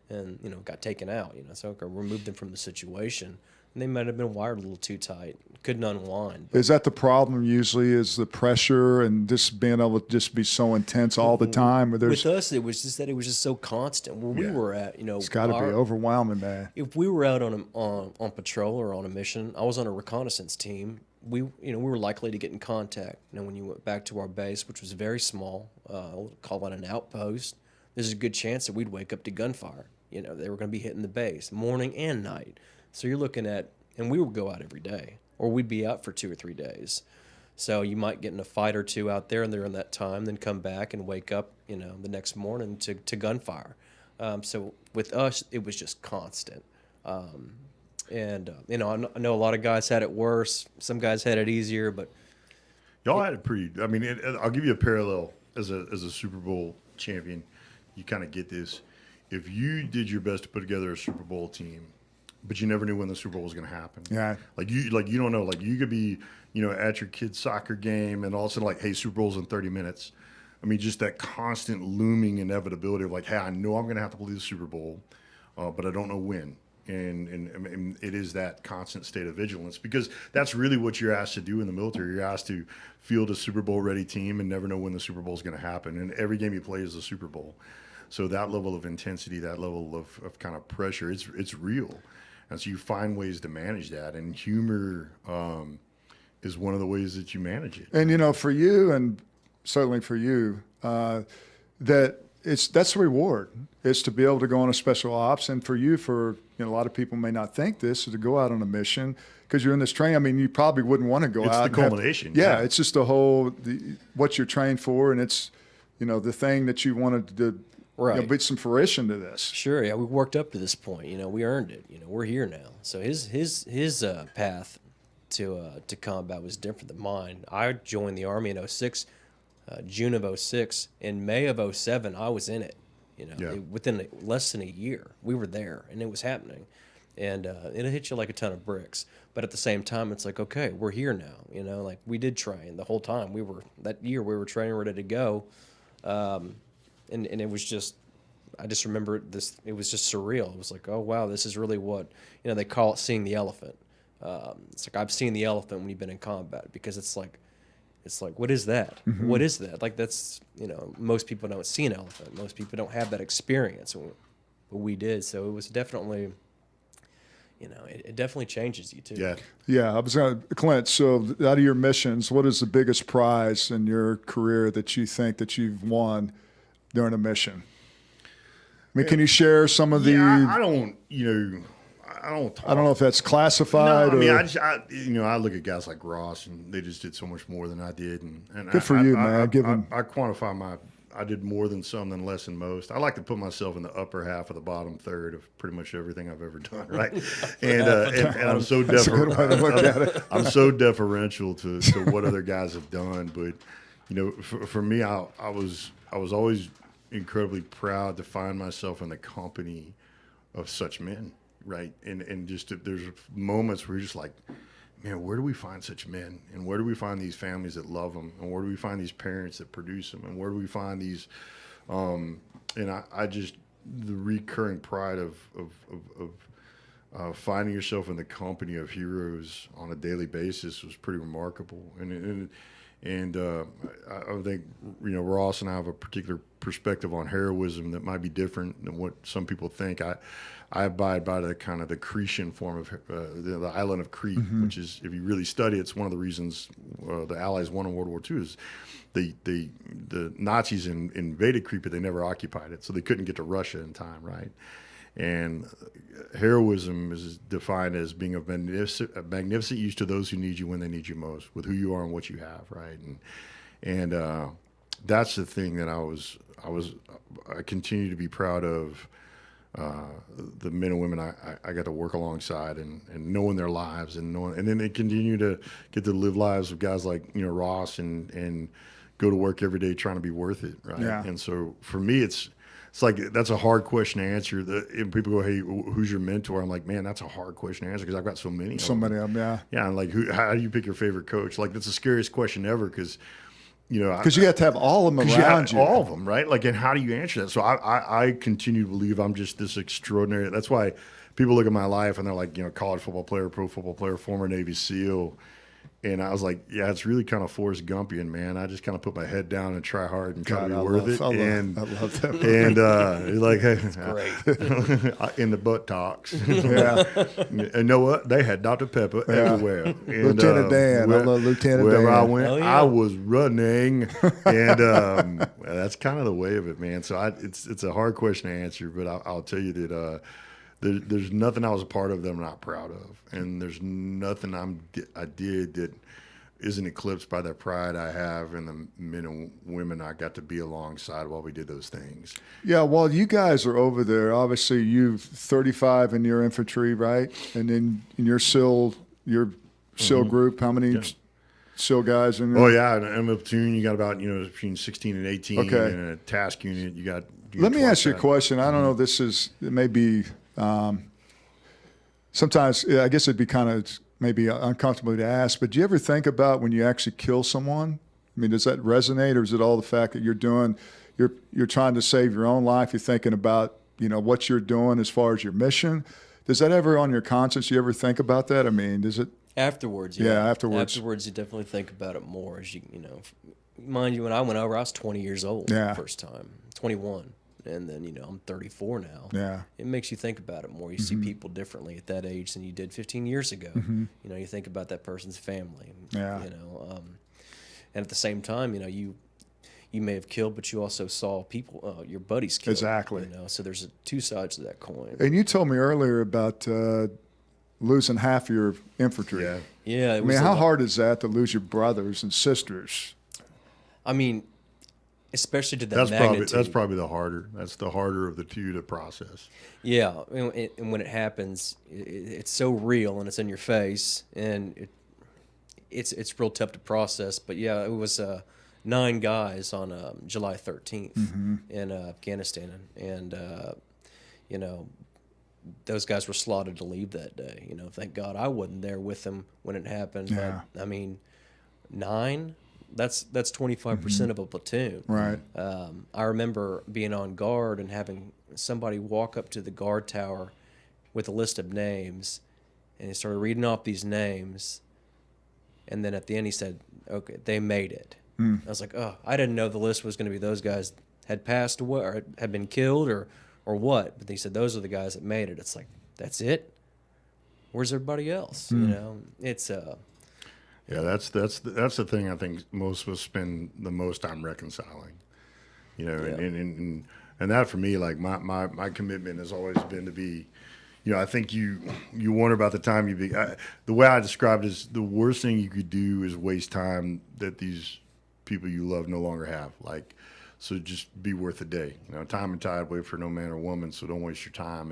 and got taken out. So it removed them from the situation. And they might have been wired a little too tight. Couldn't unwind. Is that the problem usually, is the pressure and just being able to just be so intense all the time? Where there's, With us, it was just that it was just so constant. Where we were at, it's got to be overwhelming, man. if we were out on patrol or on a mission, I was on a reconnaissance team. We were likely to get in contact. When you went back to our base, which was very small, we'll call it an outpost, there's a good chance that we'd wake up to gunfire. They were going to be hitting the base morning and night. So you're looking at, and we would go out every day, or we'd be out for 2 or 3 days. So you might get in a fight or two out there, and during that time, then come back and wake up, the next morning to gunfire. So with us, it was just constant. I know a lot of guys had it worse. Some guys had it easier, but Y'all had it pretty. I mean, I'll give you a parallel as a Super Bowl champion. You kind of get this. If you did your best to put together a Super Bowl team, but you never knew when the Super Bowl was going to happen. Yeah. Like you don't know. Like you could be, at your kid's soccer game, and all of a sudden, like, hey, Super Bowl's in 30 minutes. I mean, just that constant looming inevitability of like, hey, I know I'm going to have to play the Super Bowl, but I don't know when. And it is that constant state of vigilance, because that's really what you're asked to do in the military. You're asked to field a Super Bowl ready team and never know when the Super Bowl is going to happen. And every game you play is a Super Bowl. So that level of intensity, that level of kind of pressure, it's real. And so you find ways to manage that. And humor is one of the ways that you manage it. And for you, and certainly for you, that's the reward. It's to be able to go on a special ops, and for you, a lot of people may not think this, is to go out on a mission because you're in this training. I mean, you probably wouldn't want to go It's out. the culmination. Yeah, it's just what you're trained for, and it's the thing that you wanted to Right. be some fruition to this. sure, yeah, we worked up to this point. We earned it. We're here now. So his path to combat was different than mine. I joined the Army in 06, June of 06. In May of 07, I was in it. Within less than a year, we were there, and it was happening. And it hit you like a ton of bricks. But at the same time, it's like, okay, we're here now. Like we did train the whole time. That year we were training, ready to go. And it was just, I just remember this, it was just surreal. It was like, oh, wow, this is really what, they call it seeing the elephant. It's like, I've seen the elephant when you've been in combat, because it's like, what is that? Mm-hmm. What is that? Like, that's, most people don't see an elephant. Most people don't have that experience, but we did. So it was definitely, it definitely changes you too. Yeah. Yeah, Clint, so out of your missions, what is the biggest prize in your career that you think that you've won during a mission? I mean, can you share some of the? Yeah, I don't. I don't. Talk. I don't know if that's classified. No, I mean, or, I look at guys like Ross, and they just did so much more than I did. And Good for you, man. I quantify I did more than some than less than most. I like to put myself in the upper half of the bottom third of pretty much everything I've ever done, right? And I'm so That's a good way to look at it. I'm so deferential to what other guys have done, but for me, I was always incredibly proud to find myself in the company of such men, right? And just there's moments where you're just like, man, where do we find such men? And where do we find these families that love them? And where do we find these parents that produce them? And where do we find these, and I just, the recurring pride of finding yourself in the company of heroes on a daily basis was pretty remarkable. And I think, Ross and I have a particular perspective on heroism that might be different than what some people think. I abide by the kind of the Cretan form of the island of Crete, which is, if you really study it, it's one of the reasons the Allies won in World War II is the Nazis invaded Crete, but they never occupied it, so they couldn't get to Russia in time, right? And heroism is defined as being a magnificent use to those who need you when they need you most, with who you are and what you have, right? And that's the thing that I continue to be proud of. The men and women I got to work alongside and knowing their lives and then they continue to get to live lives of guys like Ross and go to work every day trying to be worth it, right? Yeah. And so for me, it's like that's a hard question to answer. And people go, "Hey, who's your mentor?" I'm like, man, that's a hard question to answer because I've got so many. So many of them, yeah. Yeah, and like, how do you pick your favorite coach? Like, that's the scariest question ever because. Because you got to have all of them around you. All of them, right? Like, and how do you answer that? So I continue to believe I'm just this extraordinary. That's why people look at my life and they're like, college football player, pro football player, former Navy SEAL. And I was like, yeah, it's really kind of Forrest Gumpian, man. I just kind of put my head down and try hard and try to be worth it. I love that. And he's like, hey, Great. in the butt talks. Yeah. And you know what? They had Dr. Pepper everywhere. And, Lieutenant Dan. I love Lieutenant Dan. Wherever I went, Oh, yeah. I was running. And that's kind of the way of it, man. So it's a hard question to answer, but I'll tell you that there's nothing I was a part of that I'm not proud of. And there's nothing I did that isn't eclipsed by the pride I have in the men and women I got to be alongside while we did those things. Yeah, well, you guys are over there. Obviously, you've 35 in your infantry, right? And then in your SEAL group, how many SEAL guys in there? Oh, yeah. In a platoon, you got about, between 16 and 18. Okay. And in a task unit, you got Let me ask you a that. question. I don't know. It may be sometimes. I guess it'd be kind of maybe uncomfortable to ask. But do you ever think about when you actually kill someone? I mean, does that resonate, or is it all the fact that you're trying to save your own life? You're thinking about what you're doing as far as your mission. Does that ever on your conscience? You ever think about that? I mean, does it? Afterwards, Yeah, afterwards. Afterwards, you definitely think about it more. As mind you, when I went over, I was 20 years old Yeah. the first time, 21. And then, I'm 34 now. Yeah. It makes you think about it more. You see people differently at that age than you did 15 years ago. You think about that person's family. Yeah. And at the same time, you may have killed, but you also saw people, your buddies killed. Exactly. So there's two sides to that coin. And you told me earlier about losing half your infantry. Yeah. Yeah. I mean, how hard is that to lose your brothers and sisters? I mean, especially to that That's magnitude. probably the harder. That's the harder of the two to process. Yeah, and when it happens, it's so real and it's in your face, and it's real tough to process. But yeah, it was 9 guys on July 13th in Afghanistan, and those guys were slotted to leave that day. Thank God I wasn't there with them when it happened. Yeah. But, I mean, 9. That's 25% of a platoon. Right. I remember being on guard and having somebody walk up to the guard tower with a list of names, and he started reading off these names, and then at the end he said, "Okay, they made it." I was like, "Oh, I didn't know the list was going to be those guys had passed away or had been killed or what." But he said those are the guys that made it. It's like, that's it. Where's everybody else? It's Yeah, that's the thing I think most of us spend the most time reconciling. And that for me, like my commitment has always been to be, I think you wonder about the time the way I described it is the worst thing you could do is waste time that these people you love no longer have. Like, so just be worth a day. Time and tide wait for no man or woman, so don't waste your time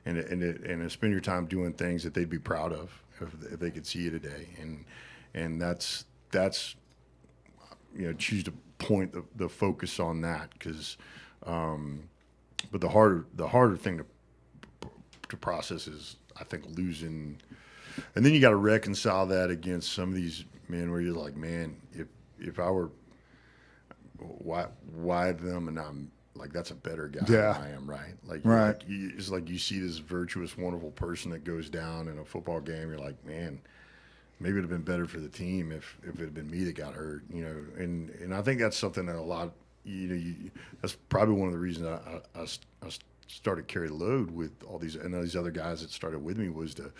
and spend your time doing things that they'd be proud of if they could see you today. And that's choose to point the focus on that because, but the harder thing to process is, I think, losing, and then you got to reconcile that against some of these men where you're like, man, if I were, why them and I'm like, that's a better guy than I am, right? Like, it's like you see this virtuous, wonderful person that goes down in a football game. You're like, man, maybe it'd have been better for the team if it had been me that got hurt, and I think that's something that a lot, that's probably one of the reasons I started Carry the Load with all these other guys that started with me was to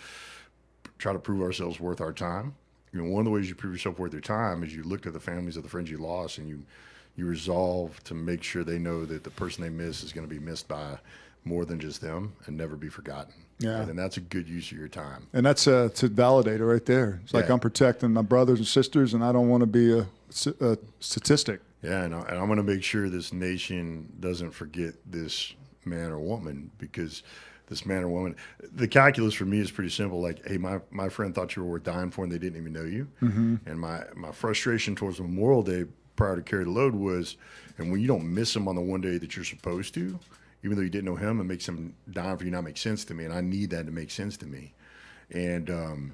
try to prove ourselves worth our time. One of the ways you prove yourself worth your time is you look to the families of the friends you lost and you resolve to make sure they know that the person they miss is going to be missed by more than just them and never be forgotten. Yeah. And that's a good use of your time. And that's a validator right there. It's like I'm protecting my brothers and sisters, and I don't want to be a statistic. Yeah, and I'm going to make sure this nation doesn't forget this man or woman, because this man or woman, the calculus for me is pretty simple. Like, hey, my friend thought you were worth dying for and they didn't even know you. Mm-hmm. And my frustration towards Memorial Day prior to Carry the Load was, and when you don't miss him on the one day that you're supposed to, even though you didn't know him, it makes him dying for you not make sense to me, and I need that to make sense to me. And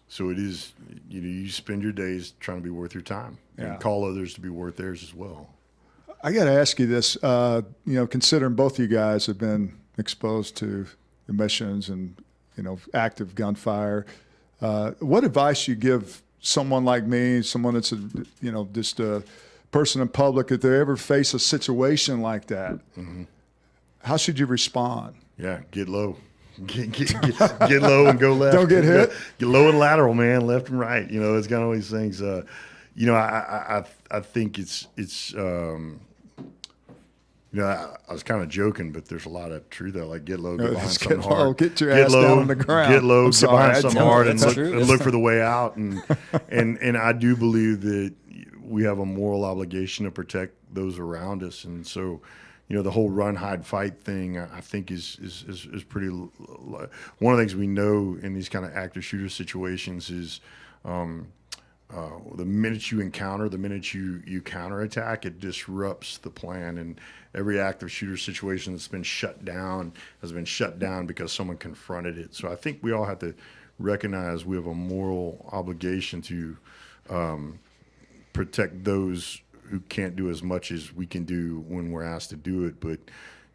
so it is, you spend your days trying to be worth your time and call others to be worth theirs as well. I got to ask you this, considering both of you guys have been exposed to emissions and, active gunfire, what advice you give someone like me, someone that's, just a person in public, if they ever face a situation like that, how should you respond? Yeah, get low. Get low and go left. Don't get hit. Get low and lateral, man, left and right. It's kind of all these things. I think it's I was kind of joking, but there's a lot of truth there. Like, get low, get behind something hard. Get your ass down on the ground. Get low, get behind something hard, and look for the way out. And I do believe that we have a moral obligation to protect those around us. And so, the whole run, hide, fight thing, I think is pretty. One of the things we know in these kind of active shooter situations is the minute you encounter, the minute you counterattack, it disrupts the plan. And every active shooter situation that's been shut down has been shut down because someone confronted it. So I think we all have to recognize we have a moral obligation to protect those who can't do as much as we can do when we're asked to do it. But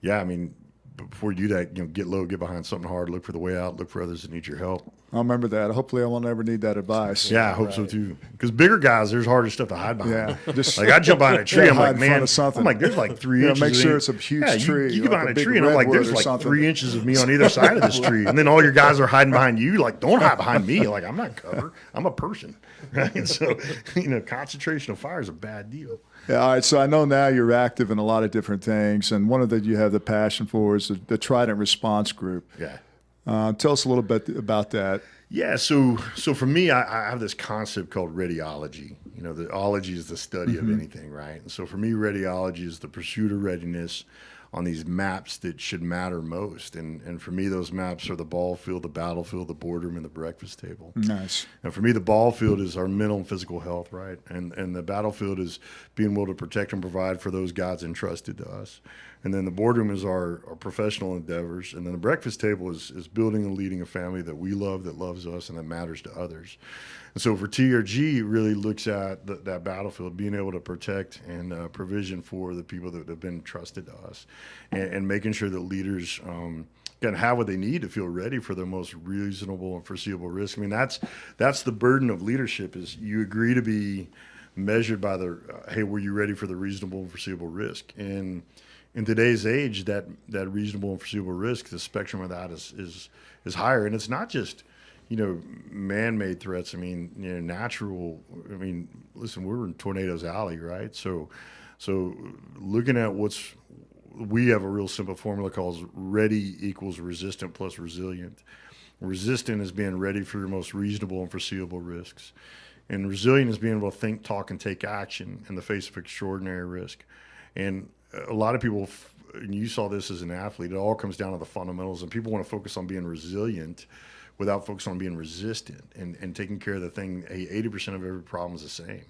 yeah, I mean, before you do that, get low, get behind something hard, look for the way out, look for others that need your help. I'll remember that. Hopefully I won't ever need that advice. Yeah, I hope so too. Because bigger guys, there's harder stuff to hide behind. Yeah, just like I jump behind a tree, I'm like, man, I'm like, there's like 3 inches. Make sure it's a huge tree. You get behind a tree, and I'm like, there's like 3 inches of me on either side of this tree, and then all your guys are hiding behind you. Like, don't hide behind me. Like, I'm not cover. I'm a person, right? So, concentration of fire is a bad deal. Yeah, all right. So I know now you're active in a lot of different things, and one of that you have the passion for is the Trident response group. Yeah. Tell us a little bit about that. Yeah, so for me, I have this concept called radiology. The ology is the study of anything, right? And so for me, radiology is the pursuit of readiness on these maps that should matter most. And for me, those maps are the ball field, the battlefield, the boardroom, and the breakfast table. Nice. And for me, the ball field is our mental and physical health, right? And the battlefield is being able to protect and provide for those God's entrusted to us. And then the boardroom is our professional endeavors. And then the breakfast table is building and leading a family that we love, that loves us, and that matters to others. And so for TRG, it really looks at that battlefield, being able to protect and provision for the people that have been trusted to us, and making sure that leaders can have what they need to feel ready for the most reasonable and foreseeable risk. I mean, that's the burden of leadership, is you agree to be measured by hey, were you ready for the reasonable and foreseeable risk? And in today's age, that reasonable and foreseeable risk, the spectrum of that is higher. And it's not just, man-made threats. I mean, natural. I mean, listen, we're in Tornadoes Alley, right? So looking at we have a real simple formula called ready equals resistant plus resilient. Resistant is being ready for your most reasonable and foreseeable risks. And resilient is being able to think, talk, and take action in the face of extraordinary risk. And a lot of people, and you saw this as an athlete, it all comes down to the fundamentals, and people want to focus on being resilient without focusing on being resistant and taking care of the thing. 80% of every problem is the same.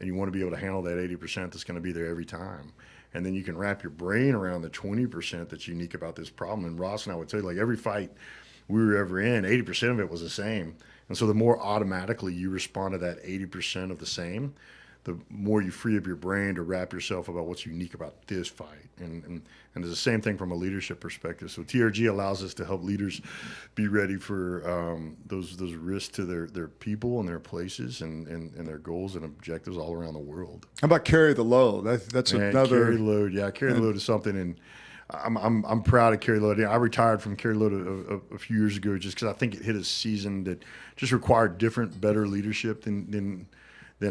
and you want to be able to handle that 80% that's going to be there every time. And then you can wrap your brain around the 20% that's unique about this problem. And Ross and I would tell you, like, every fight we were ever in, 80% of it was the same. And so the more automatically you respond to that 80% of the same, the more you free up your brain to wrap yourself about what's unique about this fight. And it's the same thing from a leadership perspective. So TRG allows us to help leaders be ready for those risks to their people and their places and their goals and objectives all around the world. How about carry the load? That's another carry the load. Yeah, carry the load is something, and I'm proud of carry the load. I retired from carry the load a few years ago just because I think it hit a season that just required different, better leadership than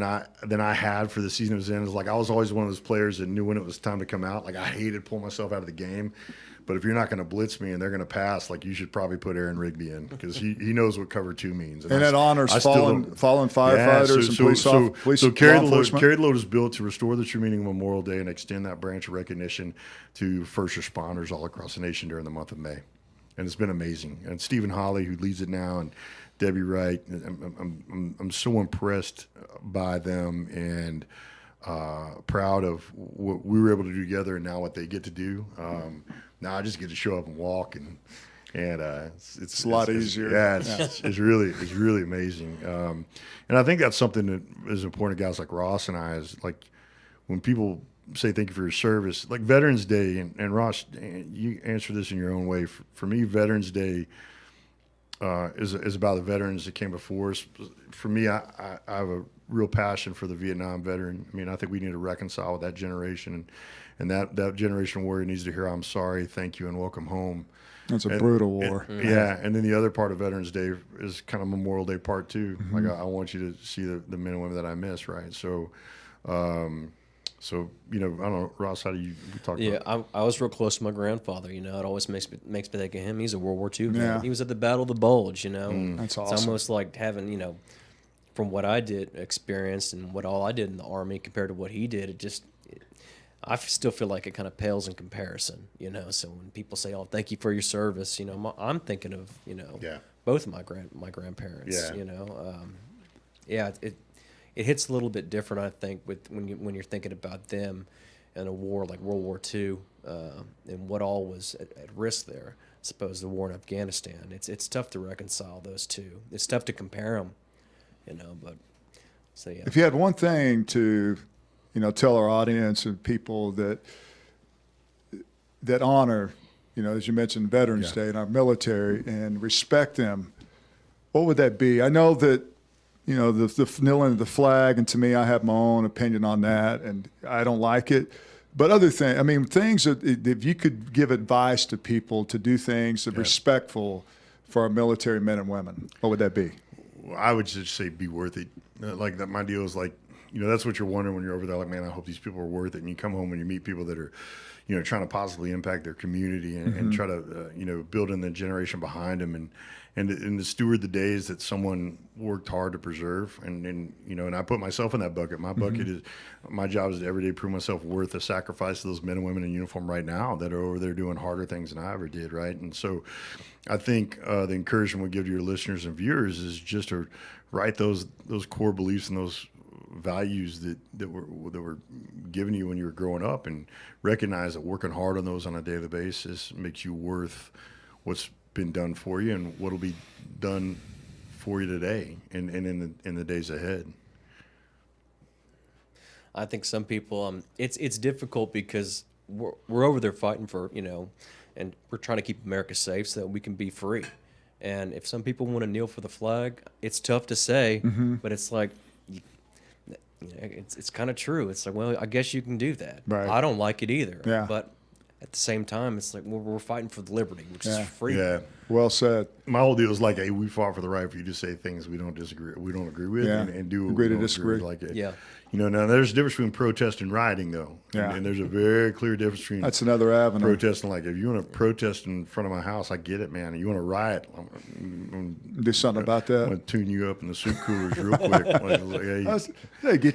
I had for the season it was in. It was like I was always one of those players that knew when it was time to come out. Like I hated pulling myself out of the game. But if you're not going to blitz me and they're going to pass, like you should probably put Aaron Rigby in because he knows what cover 2 means. And that honors fallen firefighters and police so carry law the load. enforcement. Carry the load is built to restore the true meaning of Memorial Day and extend that branch of recognition to first responders all across the nation during the month of May. And it's been amazing. And Stephen Hawley, who leads it now, and Debbie Wright, I'm so impressed by them and proud of what we were able to do together and now what they get to do. Now I just get to show up and walk and it's a lot easier. It's really amazing. And I think that's something that is important to guys like Ross and I is like when people say thank you for your service, like Veterans Day, and Ross, you answer this in your own way. For me, Veterans Day is about the veterans that came before us. For me, I have a real passion for the Vietnam veteran. I mean, I think we need to reconcile with that generation, and that generation warrior needs to hear, I'm sorry, thank you, and welcome home. It's a brutal war. And then the other part of Veterans Day is kind of Memorial Day part 2. Mm-hmm. Like I want you to see the men and women that I miss, right? So, I don't know, Ross, how do you talk about it? Yeah, I was real close to my grandfather. It always makes me think of him. He's a World War II vet. Yeah. He was at the Battle of the Bulge. That's awesome. It's almost like having from what I did experienced and what all I did in the Army compared to what he did. I still feel like it kind of pales in comparison. So when people say, "Oh, thank you for your service," I'm thinking of both of my grandparents. Yeah. It hits a little bit different, I think, when you're thinking about them in a war like World War II and what all was at risk there. I suppose the war in Afghanistan. It's tough to reconcile those two. It's tough to compare them, But so yeah. If you had one thing to, tell our audience and people that honor, as you mentioned, Veterans Day and our military and respect them, what would that be? I know that. The kneeling of the flag, and to me, I have my own opinion on that, and I don't like it. But other things, things that if you could give advice to people to do things that are respectful for our military men and women, what would that be? Well, I would just say be worth it. Like that, my deal is like, that's what you're wondering when you're over there. Like, man, I hope these people are worth it. And you come home and you meet people that are, trying to positively impact their community and try to, build in the generation behind them and to steward the days that someone worked hard to preserve. And I put myself in that bucket. My bucket is, my job is to every day prove myself worth the sacrifice of those men and women in uniform right now that are over there doing harder things than I ever did, right? And so I think the encouragement we give to your listeners and viewers is just to write those core beliefs and those values that were given you when you were growing up, and recognize that working hard on those on a daily basis makes you worth what's been done for you and what'll be done for you today and in the days ahead. I think some people it's difficult because we're over there fighting for and we're trying to keep America safe so that we can be free. And if some people want to kneel for the flag, it's tough to say, but it's like it's kind of true. It's like, well, I guess you can do that. Right. I don't like it either. Yeah. But at the same time, it's like we're fighting for the liberty, which is freedom. Yeah. Well said. My whole deal is like, hey, we fought for the right for you to say things we don't agree with, and do what Agree we to don't disagree. agree with. Like it. Yeah. Now there's a difference between protest and rioting, though. Yeah. And there's a very clear difference between That's another avenue. protesting. Like, if you want to protest in front of my house, I get it, man. And you want to riot, Do something about I'm going that. to tune you up in the soup coolers real quick.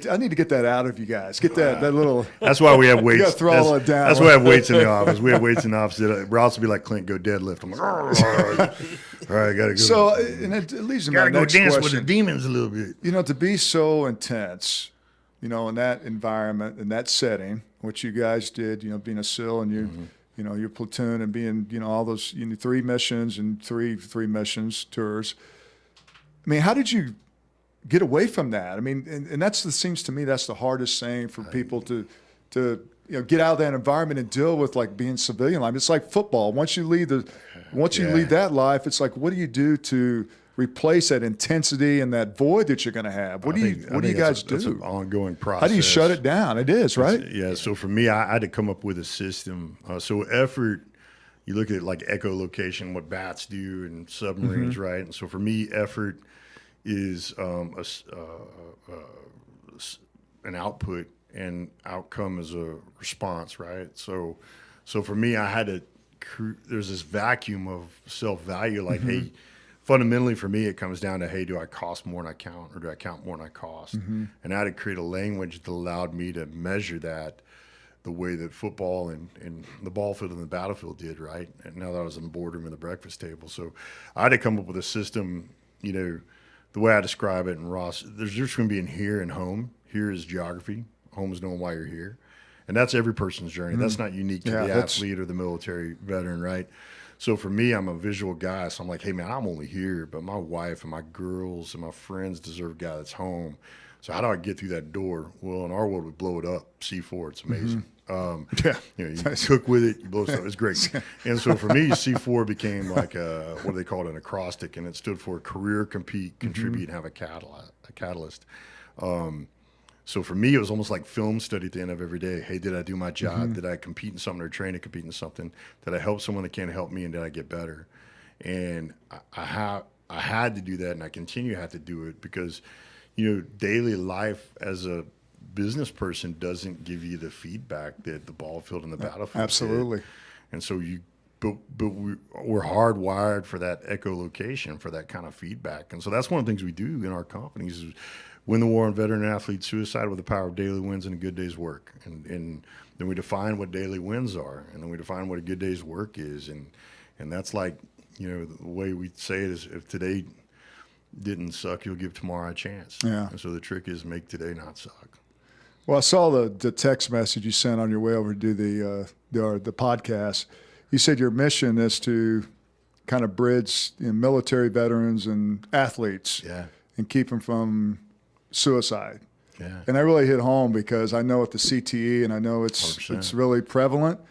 I need to get that out of you guys. Get that little. That's why we have weights. You gotta throw it down. That's why I have weights in the office. We have weights in the office. Ross will be like, Clint, go deadlift. I'm like, all right, I got to go. So, and it leads to my Gotta go next dance question. with the demons a little bit. To be so intense you know, in that environment, in that setting, what you guys did, you know, being a SEAL and you know, your platoon and being, you know, all those, you know, 3 missions and three missions tours. I mean, how did you get away from that? I mean, and seems to me that's the hardest thing for people to you know, get out of that environment and deal with, like, being civilian life. It's like football. Once you leave that life, it's like, what do you do to replace that intensity and that void that you're going to have? What do you guys do? It's an ongoing process. How do you shut it down? It is, right? Yeah. So for me, I had to come up with a system. So effort, you look at like echolocation, what bats do and submarines, right? And so for me, effort is an output and outcome is a response, right? So for me, I had to, there's this vacuum of self-value, like, hey, fundamentally for me, it comes down to, hey, do I cost more than I count, or do I count more than I cost? And I had to create a language that allowed me to measure that the way that football and the ball field and the battlefield did, right? And now that I was in the boardroom and the breakfast table. So I had to come up with a system, you know, the way I describe it, and Ross, there's just going to be in here and home. Here is geography. Home is knowing why you're here. And that's every person's journey. That's not unique to the athlete or the military veteran, right? So for me, I'm a visual guy. So I'm like, hey, man, I'm only here, but my wife and my girls and my friends deserve a guy that's home. So how do I get through that door? Well, in our world, we blow it up. C4, it's amazing. You know, you cook with it, you blow stuff. It's great. And so for me, C4 became like what do they call it, an acrostic, and it stood for career, compete, contribute, and have a catalyst. So for me, it was almost like film study at the end of every day. Hey, did I do my job? Did I compete in something or train to compete in something? Did I help someone that can't help me, and did I get better? And I had to do that, and I continue to have to do it because, you know, daily life as a business person doesn't give you the feedback that the ball field and the battlefield Absolutely. did. And so we're hardwired for that echolocation, for that kind of feedback. And so that's one of the things we do in our companies is win the war on veteran athlete suicide with the power of daily wins and a good day's work. And then we define what daily wins are, and then we define what a good day's work is. And that's like, you know, the way we say it is, if today didn't suck, you'll give tomorrow a chance. Yeah. And so the trick is make today not suck. Well, I saw the text message you sent on your way over to do the podcast. You said your mission is to kind of bridge, you know, military veterans and athletes, and keep them from suicide. Yeah. And that really hit home because I know at the CTE, and I know it's really prevalent.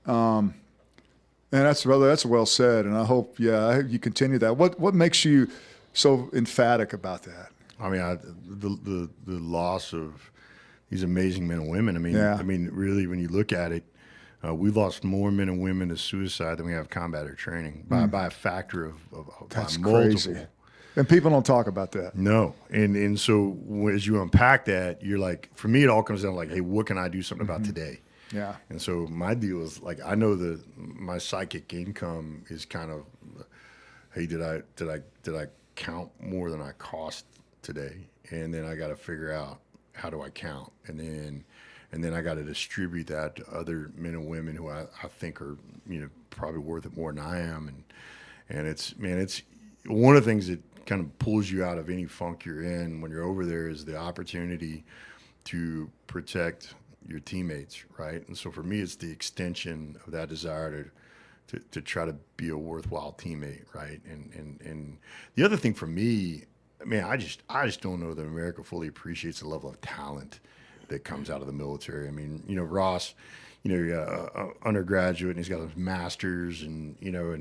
And that's well said. And I hope you continue that. What makes you so emphatic about that? I mean, the loss of these amazing men and women. I mean, really, when you look at it, we've lost more men and women to suicide than we have combat or training by a factor of That's by multiple. crazy. And people don't talk about that. No, and so as you unpack that, you're like, for me, it all comes down to like, hey, what can I do something about today? Yeah. And so my deal is like, I know that my psychic income is kind of, hey, did I count more than I cost today? And then I got to figure out, how do I count? And then I got to distribute that to other men and women who I think are, you know, probably worth it more than I am. And it's one of the things that kind of pulls you out of any funk you're in when you're over there is the opportunity to protect your teammates, right? And so for me, it's the extension of that desire to try to be a worthwhile teammate, right? And the other thing for me, I just don't know that America fully appreciates the level of talent that comes out of the military. I mean, you know, Ross, you know, you're undergraduate and he's got his master's, and you know,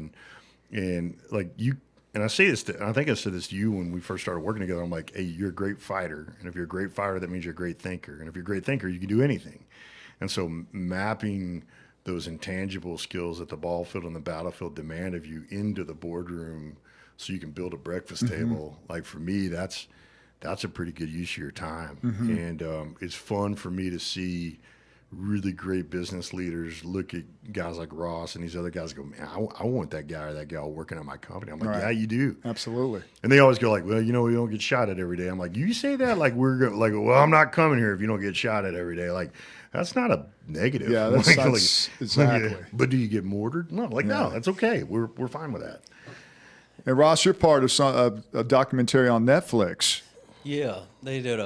and like you. And I say this I think I said this to you when we first started working together. I'm like, hey, you're a great fighter. And if you're a great fighter, that means you're a great thinker. And if you're a great thinker, you can do anything. And so mapping those intangible skills that the ball field and the battlefield demand of you into the boardroom so you can build a breakfast table, like for me, that's a pretty good use of your time. And it's fun for me to see really great business leaders look at guys like Ross and these other guys and go, man, I want that guy or that gal working at my company. I'm like, yeah, you do. Absolutely. And they always go like, well, you know, we don't get shot at every day. I'm like, you say that like well, I'm not coming here if you don't get shot at every day. Like, that's not a negative. Yeah, that's exactly. But do you get mortared? No, no, that's okay. We're fine with that. And Ross, you're part of a documentary on Netflix. Yeah, they did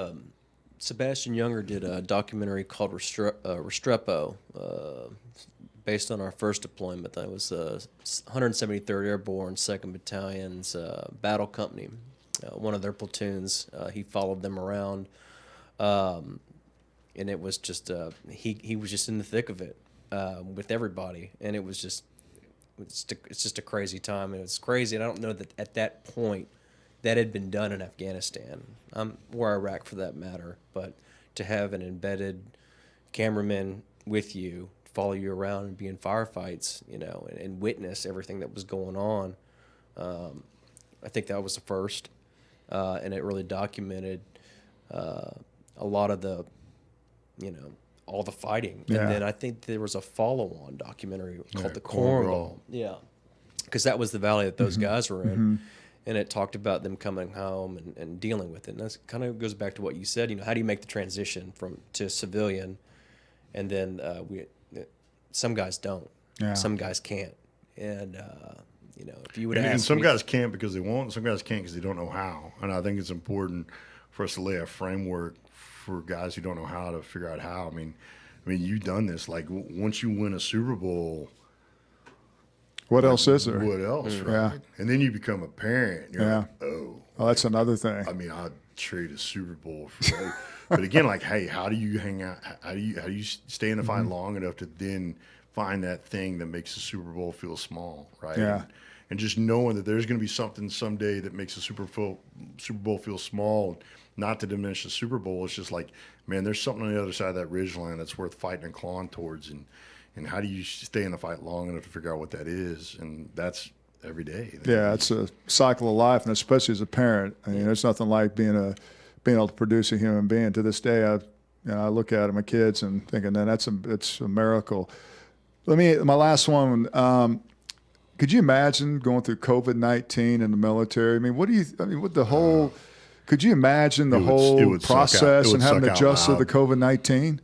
Sebastian Younger did a documentary called Restrepo, based on our first deployment. That was 173rd Airborne, 2nd Battalion's battle company. One of their platoons, he followed them around, and it was just he was just in the thick of it with everybody, and it was just it's just a crazy time, and it's crazy. And I don't know that at that point that had been done in Afghanistan, or Iraq for that matter, but to have an embedded cameraman with you, follow you around and be in firefights, and witness everything that was going on, I think that was the first, and it really documented a lot of the, all the fighting. Yeah. And then I think there was a follow-on documentary called The Cornwall. Cornwall. Yeah, because that was the valley that those guys were in. And it talked about them coming home and dealing with it. And that kind of goes back to what you said. How do you make the transition to civilian? And then some guys don't. Yeah. Some guys can't. And if you would And ask some me, guys can't because they won't. Some guys can't because they don't know how. And I think it's important for us to lay a framework for guys who don't know how to figure out how. I mean, you've done this. Like once you win a Super Bowl. What else is there? What else, right? Yeah. And then you become a parent. You're Yeah. like, oh, That's another thing. I'd trade a Super Bowl for that. But again, like, hey, how do you hang out? How do you stay in the fight long enough to then find that thing that makes the Super Bowl feel small, right? Yeah. And just knowing that there's going to be something someday that makes the Super Bowl feel small, not to diminish the Super Bowl. It's just like, man, there's something on the other side of that ridgeline that's worth fighting and clawing towards. And how do you stay in the fight long enough to figure out what that is? And that's every day. Yeah, it's a cycle of life, and especially as a parent. There's nothing like being able to produce a human being. To this day, I look at my kids and thinking, man, it's a miracle. My last one. Could you imagine going through COVID-19 in the military? Could you imagine the It whole would suck out. process It would and having to suck out adjust to loud. the COVID-19?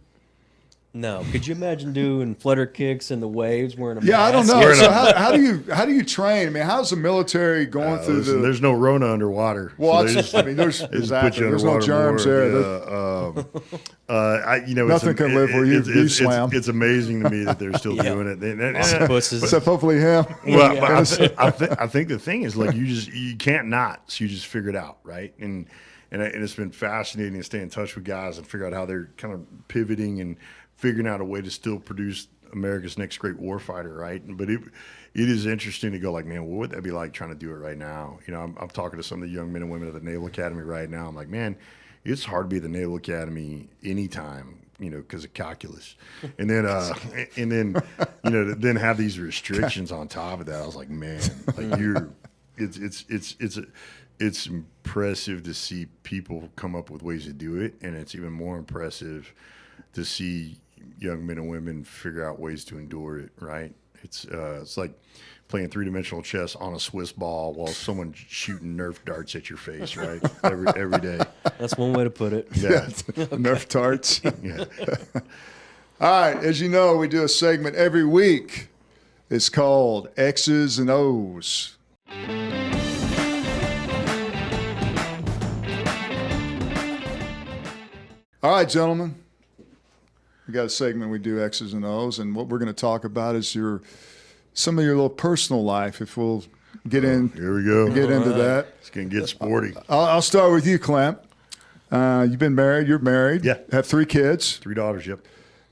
no. Could you imagine doing flutter kicks in the waves wearing a Yeah, I don't mask? know. So how do you train? How's the military going through Listen, there's no Rona underwater. Well, so they just- there's they just exactly. put you There's no underwater germs more. there. Yeah, Nothing can live where you swam. It's amazing to me that they're still Yeah. doing it. Octopuses. Except hopefully him. Well, but I think the thing is like you can't not, so you just figure it out, right? And it's been fascinating to stay in touch with guys and figure out how they're kind of pivoting and figuring out a way to still produce America's next great warfighter, right? But it is interesting to go like, man, what would that be like trying to do it right now? I'm talking to some of the young men and women at the Naval Academy right now. I'm like, man, it's hard to be at the Naval Academy anytime, because of calculus, and then then have these restrictions on top of that. I was like, man, like it's impressive to see people come up with ways to do it, and it's even more impressive to see young men and women figure out ways to endure it. Right? It's like playing three-dimensional chess on a Swiss ball while someone's shooting Nerf darts at your face. Right? every day. That's one way to put it. Yeah. Nerf darts. Yeah. All right, as you know, we do a segment every week. It's called X's and O's. All right, gentlemen. We got a segment we do X's and O's, and what we're going to talk about is some of your little personal life. If we'll get Here we go. into that. It's gonna get sporty. I'll start with you, Clint. You've been married. You're married. Yeah. Have 3 kids. 3 daughters. Yep.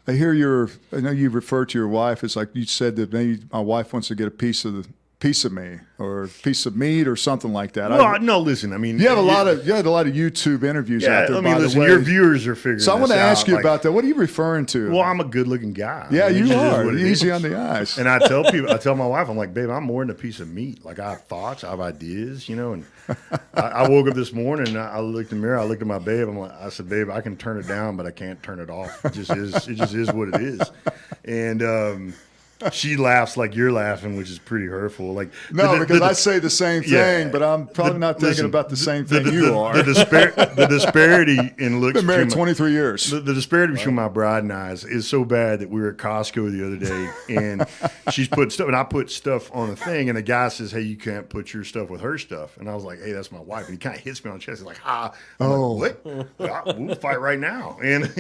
I know you refer to your wife as like you said that maybe my wife wants to get a piece of me or a piece of meat or something like that. Well, no, listen. I mean, You had a lot of YouTube interviews Yeah, out there. I mean, by listen. the way. Your viewers are figuring. So I want this to ask out, you like, about that. What are you referring to? Well, I'm a good-looking guy. yeah, I mean, it you just is are. what it You're easy is. on the eyes. And I tell my wife, I'm like, babe, I'm more than a piece of meat. Like I have thoughts, I have ideas, And I woke up this morning, and I looked in the mirror, I looked at my babe. I said, babe, I can turn it down, but I can't turn it off. It just is what it is. And she laughs like you're laughing, which is pretty hurtful. Like No, because I say the same thing, Yeah. but I'm probably not thinking Listen, about the same thing you are. The disparity in looks Been married between 23 years. the disparity between my bride and I is so bad that we were at Costco the other day, and she's put stuff, and I put stuff on a thing, and the guy says, "Hey, you can't put your stuff with her stuff," and I was like, "Hey, that's my wife," and he kind of hits me on the chest. He's like, "Ah," I'm like, "What? We'll fight right now," and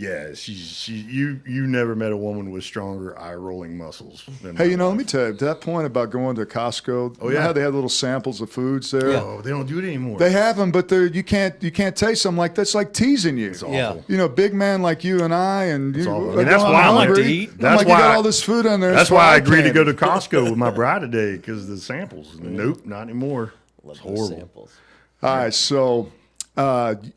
yeah, you never met a woman with stronger eye rolling muscles than Hey, my let wife. me tell you, to that point about going to Costco, you know yeah. how they have little samples of foods there? Oh, they don't do it anymore. They have them, but you can't taste them. Like that's like teasing you. It's awful. Yeah. You know, big man like you and I, and you. awful. I are mean, that's going why I like to hungry. eat. I'm That's like, why you got I- all this food on there. That's so why I I agreed to can't. go to Costco with my bride today because the samples. Nope, not anymore. It's Love those horrible. samples. All right, so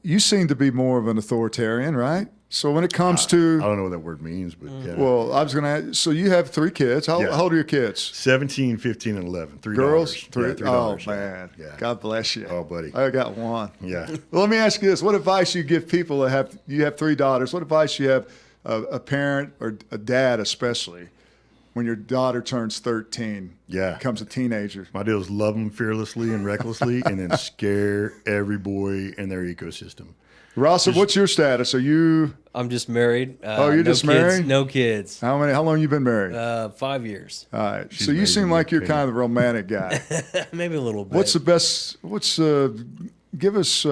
you seem to be more of an authoritarian, right? So when it comes I to, don't know what that word means, but yeah. well, I was going to ask, so you have 3 kids. How Yeah. old are your kids? 17, 15, and 11. $3. Girls? Yeah, 3? $3. Oh, man. Yeah. God bless you. Oh, buddy. I got 1. Yeah. Well, let me ask you this. What advice you give people that have 3 daughters? What advice you have a parent or a dad especially when your daughter turns 13, Yeah. becomes a teenager? My deal is love them fearlessly and recklessly and then scare every boy in their ecosystem. Ross, what's your status? Are you, I'm just married. you're no just kids, married? No kids. how long you been married? 5 years. All right. she's So you amazing, seem like you're in kind of the romantic guy. Maybe a little bit. What's the best, give us,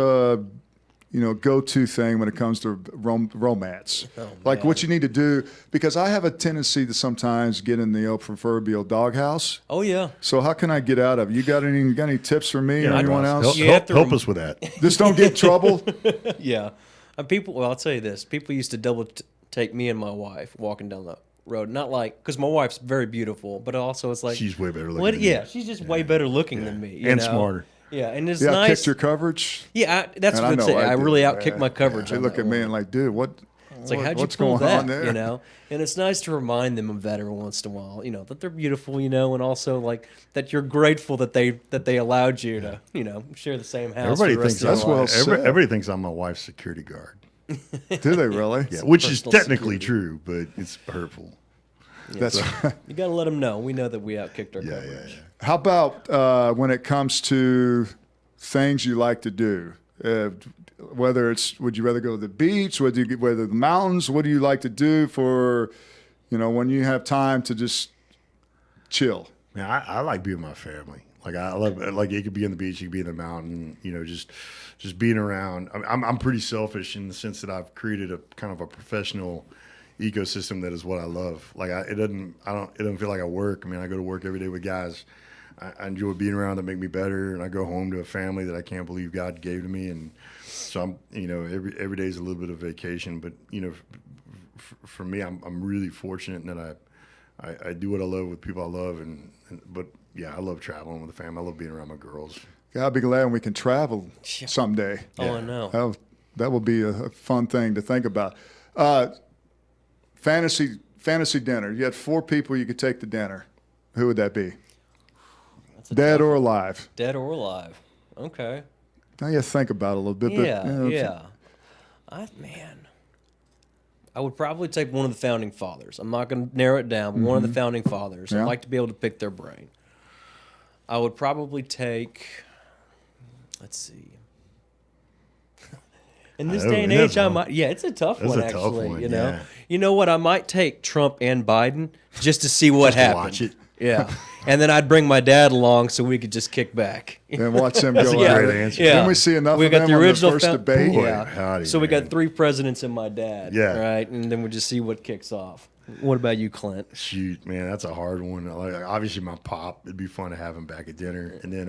go-to thing when it comes to romance? Like man. what you need to do, because I have a tendency to sometimes get in the proverbial doghouse. Oh yeah. So how can I get out of it? You got any tips for me or anyone Ross, else? You have to help rem- us with that. Just don't get in trouble. Yeah. Well, I'll tell you this. People used to take me and my wife walking down the road. Not like, because my wife's very beautiful, but also it's like. She's way better looking than Yeah, you. she's just way better looking than me. You And know? smarter. Yeah, and it's Yeah, nice. kicked your coverage. Yeah, that's And what I'm saying. I do, really man. outkicked my coverage. They on look that at me one. and like, dude, It's like, how'd you what's pull going that? on there? You know, and it's nice to remind them of that every once in a while. You know, that they're beautiful. You know, and also like that you're grateful that they allowed you to, share the same house. Everybody for the rest thinks of your that's life. well said. everybody thinks I'm my wife's security guard. Do they really? Yeah, which is personal technically security. true, but it's hurtful. That's You got to let them know. We know that we outkicked our Yeah, yeah, coverage. yeah. How about when it comes to things you like to do? Whether it's, would you rather go to the beach, whether the mountains? What do you like to do for, when you have time to just chill? Man, I like being with my family. Like I love, like it could be on the beach, it could be in the mountain. Just being around. I'm pretty selfish in the sense that I've created a kind of a professional ecosystem that is what I love. Like it doesn't feel like I work. I mean, I go to work every day with guys. I enjoy being around that make me better, and I go home to a family that I can't believe God gave to me, and so I'm, every day is a little bit of vacation. But for me, I'm really fortunate in that I do what I love with people I love, but yeah, I love traveling with the family. I love being around my girls. I'll be glad when we can travel someday. Oh, I know. That will be a fun thing to think about. Fantasy dinner. You had 4 people you could take to dinner. Who would that be? That's a Dead tough or one. alive? Dead or alive. Okay. Now you have to think about it a little bit. Yeah, but, yeah. I would probably take one of the founding fathers. I'm not going to narrow it down, but one of the founding fathers. Yeah. I'd like to be able to pick their brain. I would probably take, let's see. In this know, day and it is age, I one. might. Yeah, it's a tough That's one, a tough actually. one, You know, yeah. you know what? I might take Trump and Biden just to see what Just to happens. watch it. Yeah, and then I'd bring my dad along so we could just kick back. and watch them go That's a at great it. answer. Yeah. Didn't we see enough We of got them the on the original first found- debate? Boy, Yeah. howdy, So we man. got 3 presidents and my dad. Yeah. Right, and then we just see what kicks off. What about you, Clint? Shoot, man, that's a hard one. Like obviously, my pop. It'd be fun to have him back at dinner, and then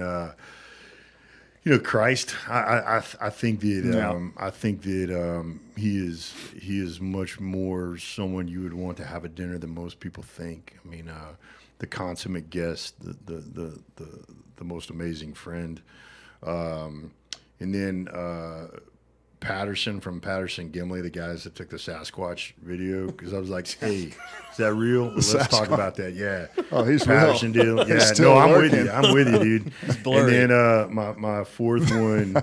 Christ. I think that he is much more someone you would want to have at dinner than most people think. I mean, the consummate guest, the most amazing friend, and then Patterson from Patterson Gimli, the guys that took the Sasquatch video, because I was like, hey, is that real? Let's talk about that. Yeah. Oh, he's Patterson real. deal. He's Yeah. still No, I'm with working. you. I'm with you, dude. blurry. And then my fourth one,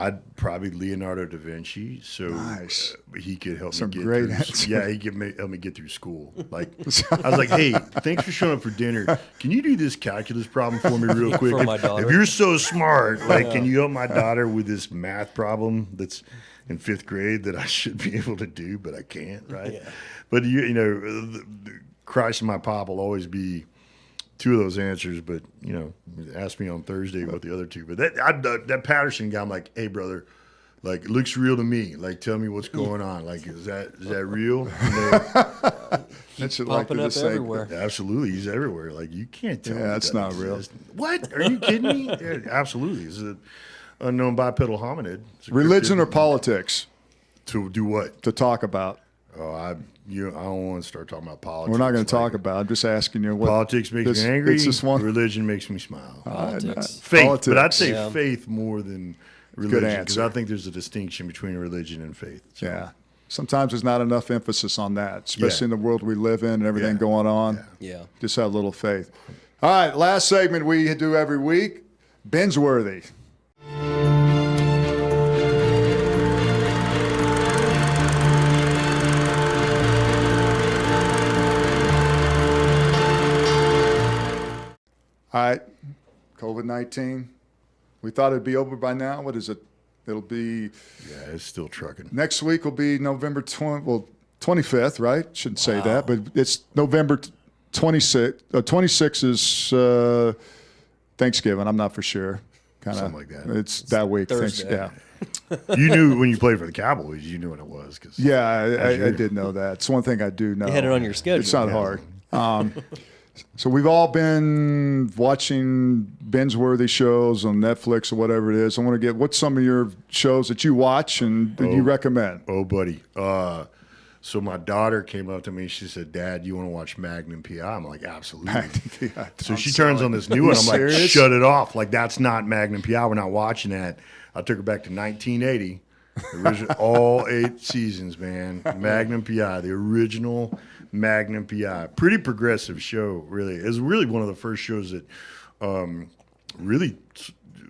I'd probably Leonardo Da Vinci, so Nice. He could help Some me get great through. answers. Yeah, he could help me get through school. Like I was like, hey, thanks for showing up for dinner. Can you do this calculus problem for me real quick? For my daughter. If you're so smart, like, can you help my daughter with this math problem that's in 5th grade that I should be able to do, but I can't, right? Yeah. But Christ and my pop will always be 2 of those answers, but ask me on Thursday what the other 2. But that Patterson guy, I'm like, hey brother, like it looks real to me. Like tell me what's going on. Like is that real? That's Popping up everywhere. Absolutely, he's everywhere. Like you can't tell. Yeah, me that's that not real. exists. What? Are you kidding me? Yeah, absolutely, it's an unknown bipedal hominid. It's a Religion or cryptid. politics To do what? to talk about? Oh, I don't want to start talking about politics. We're not going to Like, talk about it. I'm just asking you what politics makes this- me angry. It's just one. Religion makes me smile. Politics. Faith, Politics. but I'd say Yeah. faith more than religion because answer. I think there's a distinction between religion and faith. So, Yeah. Sometimes there's not enough emphasis on that, especially Yeah. in the world we live in and everything Yeah. going on. Yeah. Just have a little faith. All right, last segment we do every week, binge-worthy. All right, COVID-19. We thought it'd be over by now. What is it? It'll be yeah, it's still trucking. next week. Will be November 25th, right? Shouldn't say that, but it's November 26th. 26th is Thanksgiving. I'm not for sure. Kind of Something like that. It's that week. Thursday. Yeah, You knew when you played for the Cowboys, you knew what it was. Cause yeah. I did know that. It's one thing I do know. You had it on your schedule. It's not hard. So we've all been watching binge-worthy shows on Netflix or whatever it is. I want to get what's some of your shows that you watch and that you recommend? Oh, buddy. So my daughter came up to me. She said, "Dad, you want to watch Magnum PI?" I'm like, "Absolutely." So she turns on this new one. I'm like, serious? "Shut it off! Like that's not Magnum PI. We're not watching that." I took her back to 1980. The original, all 8 seasons, man. Magnum PI, the original Magnum PI. Pretty progressive show, really. It was really one of the first shows that really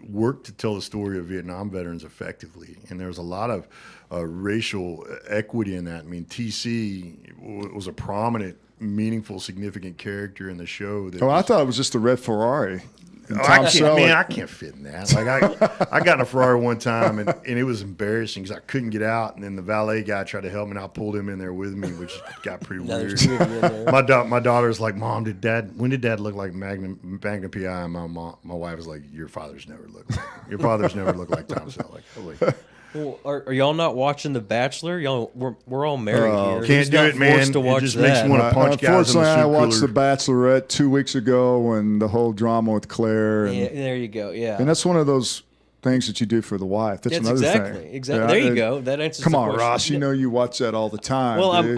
worked to tell the story of Vietnam veterans effectively. And there was a lot of racial equity in that. I mean, TC was a prominent, meaningful, significant character in the show. That Oh, I was- thought it was just the Red Ferrari. And Oh, Tom I Selleck. can't fit in that. Like I got in a Ferrari one time and it was embarrassing because I couldn't get out, and then the valet guy tried to help me, and I pulled him in there with me, which got pretty Now weird. there's 2 of you in there. My daughter's like, "Mom, when did Dad look like Magnum PI?" And my wife was like, your father's never looked like Tom Selleck. I'm like, Well, are y'all not watching The Bachelor? Y'all, we're all married here. can't Who's do not it, man. forced to It watch just makes that? me wanna punch guys in the Unfortunately, I soup watched cooler. The Bachelorette 2 weeks ago and the whole drama with Claire. And, Yeah, there you go. Yeah. and that's one of those things that you do for the wife. That's That's another exactly. thing. Exactly. Yeah, There you it- go. That answers Come the on, question. Ross. You know you watch that all the time. Well, dude.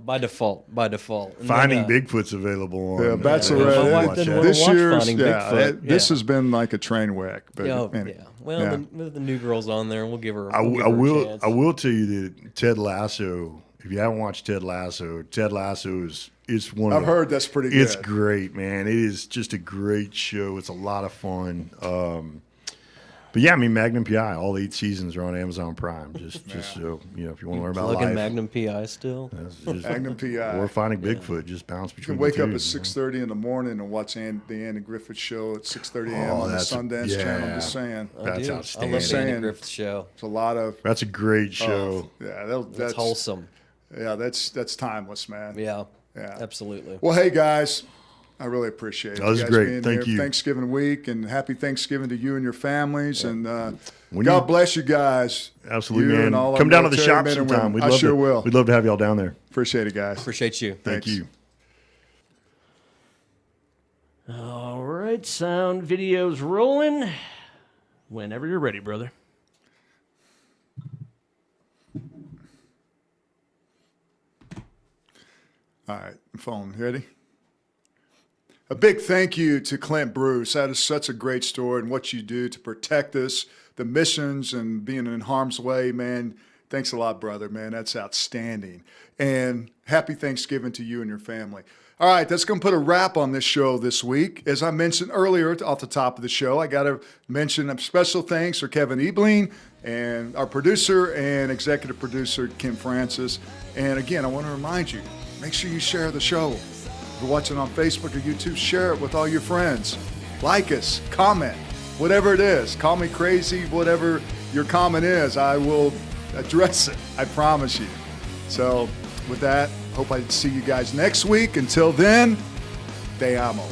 by default. And Finding then, Bigfoot's available on. Yeah, My Bachelorette. wife watch doesn't that. wanna This watch year's, Finding yeah, Bigfoot. this Yeah. has been like a train wreck. But Oh, anyway. yeah. Well, Yeah. The new girl's on there, and we'll give her. I we'll give her a will. chance. I will tell you that Ted Lasso. If you haven't watched Ted Lasso is it's one. I've of the, heard that's pretty good. It's great, man. It is just a great show. It's a lot of fun. But yeah, I mean Magnum PI. All 8 seasons are on Amazon Prime. Just so if you want to learn about Plugging life. Magnum PI still. That's just- Magnum PI. Or Finding Bigfoot. Just bounce You between. can wake the up two, at 6:30 in the morning and watch the Andy Griffith Show at 6:30 a.m. Oh, on the that's- Sundance Channel. I'm just yeah. saying, I That's do. I outstanding. love the Andy Saying- Griffith show. it's a lot of. That's a great show. Yeah, It's that's wholesome. Yeah, that's timeless, man. Yeah. Yeah. Absolutely. Well, hey guys, I really appreciate it. That was you guys great. being Thank here. you. Thanksgiving week, and happy Thanksgiving to you and your families. And When God you- bless you guys. Absolutely, You man. and all our Come down to the military shop men and sometime. women. I sure will. We'd love to have y'all down there. Appreciate it, guys. Appreciate you. Thank Thanks. you. All right, sound video's rolling. Whenever you're ready, brother. All right, phone ready? A big thank you to Clint Bruce. That is such a great story, and what you do to protect us, the missions, and being in harm's way, man. Thanks a lot, brother, man. That's outstanding. And happy Thanksgiving to you and your family. All right, that's going to put a wrap on this show this week. As I mentioned earlier off the top of the show, I got to mention a special thanks for Kevin Ebling and our producer and executive producer, Kim Francis. And again, I want to remind you, make sure you share the show. If you're watching on Facebook or YouTube, share it with all your friends. Like us, comment, whatever it is. Call me crazy, whatever your comment is, I will address it. I promise you. So with that, hope I see you guys next week. Until then, te amo.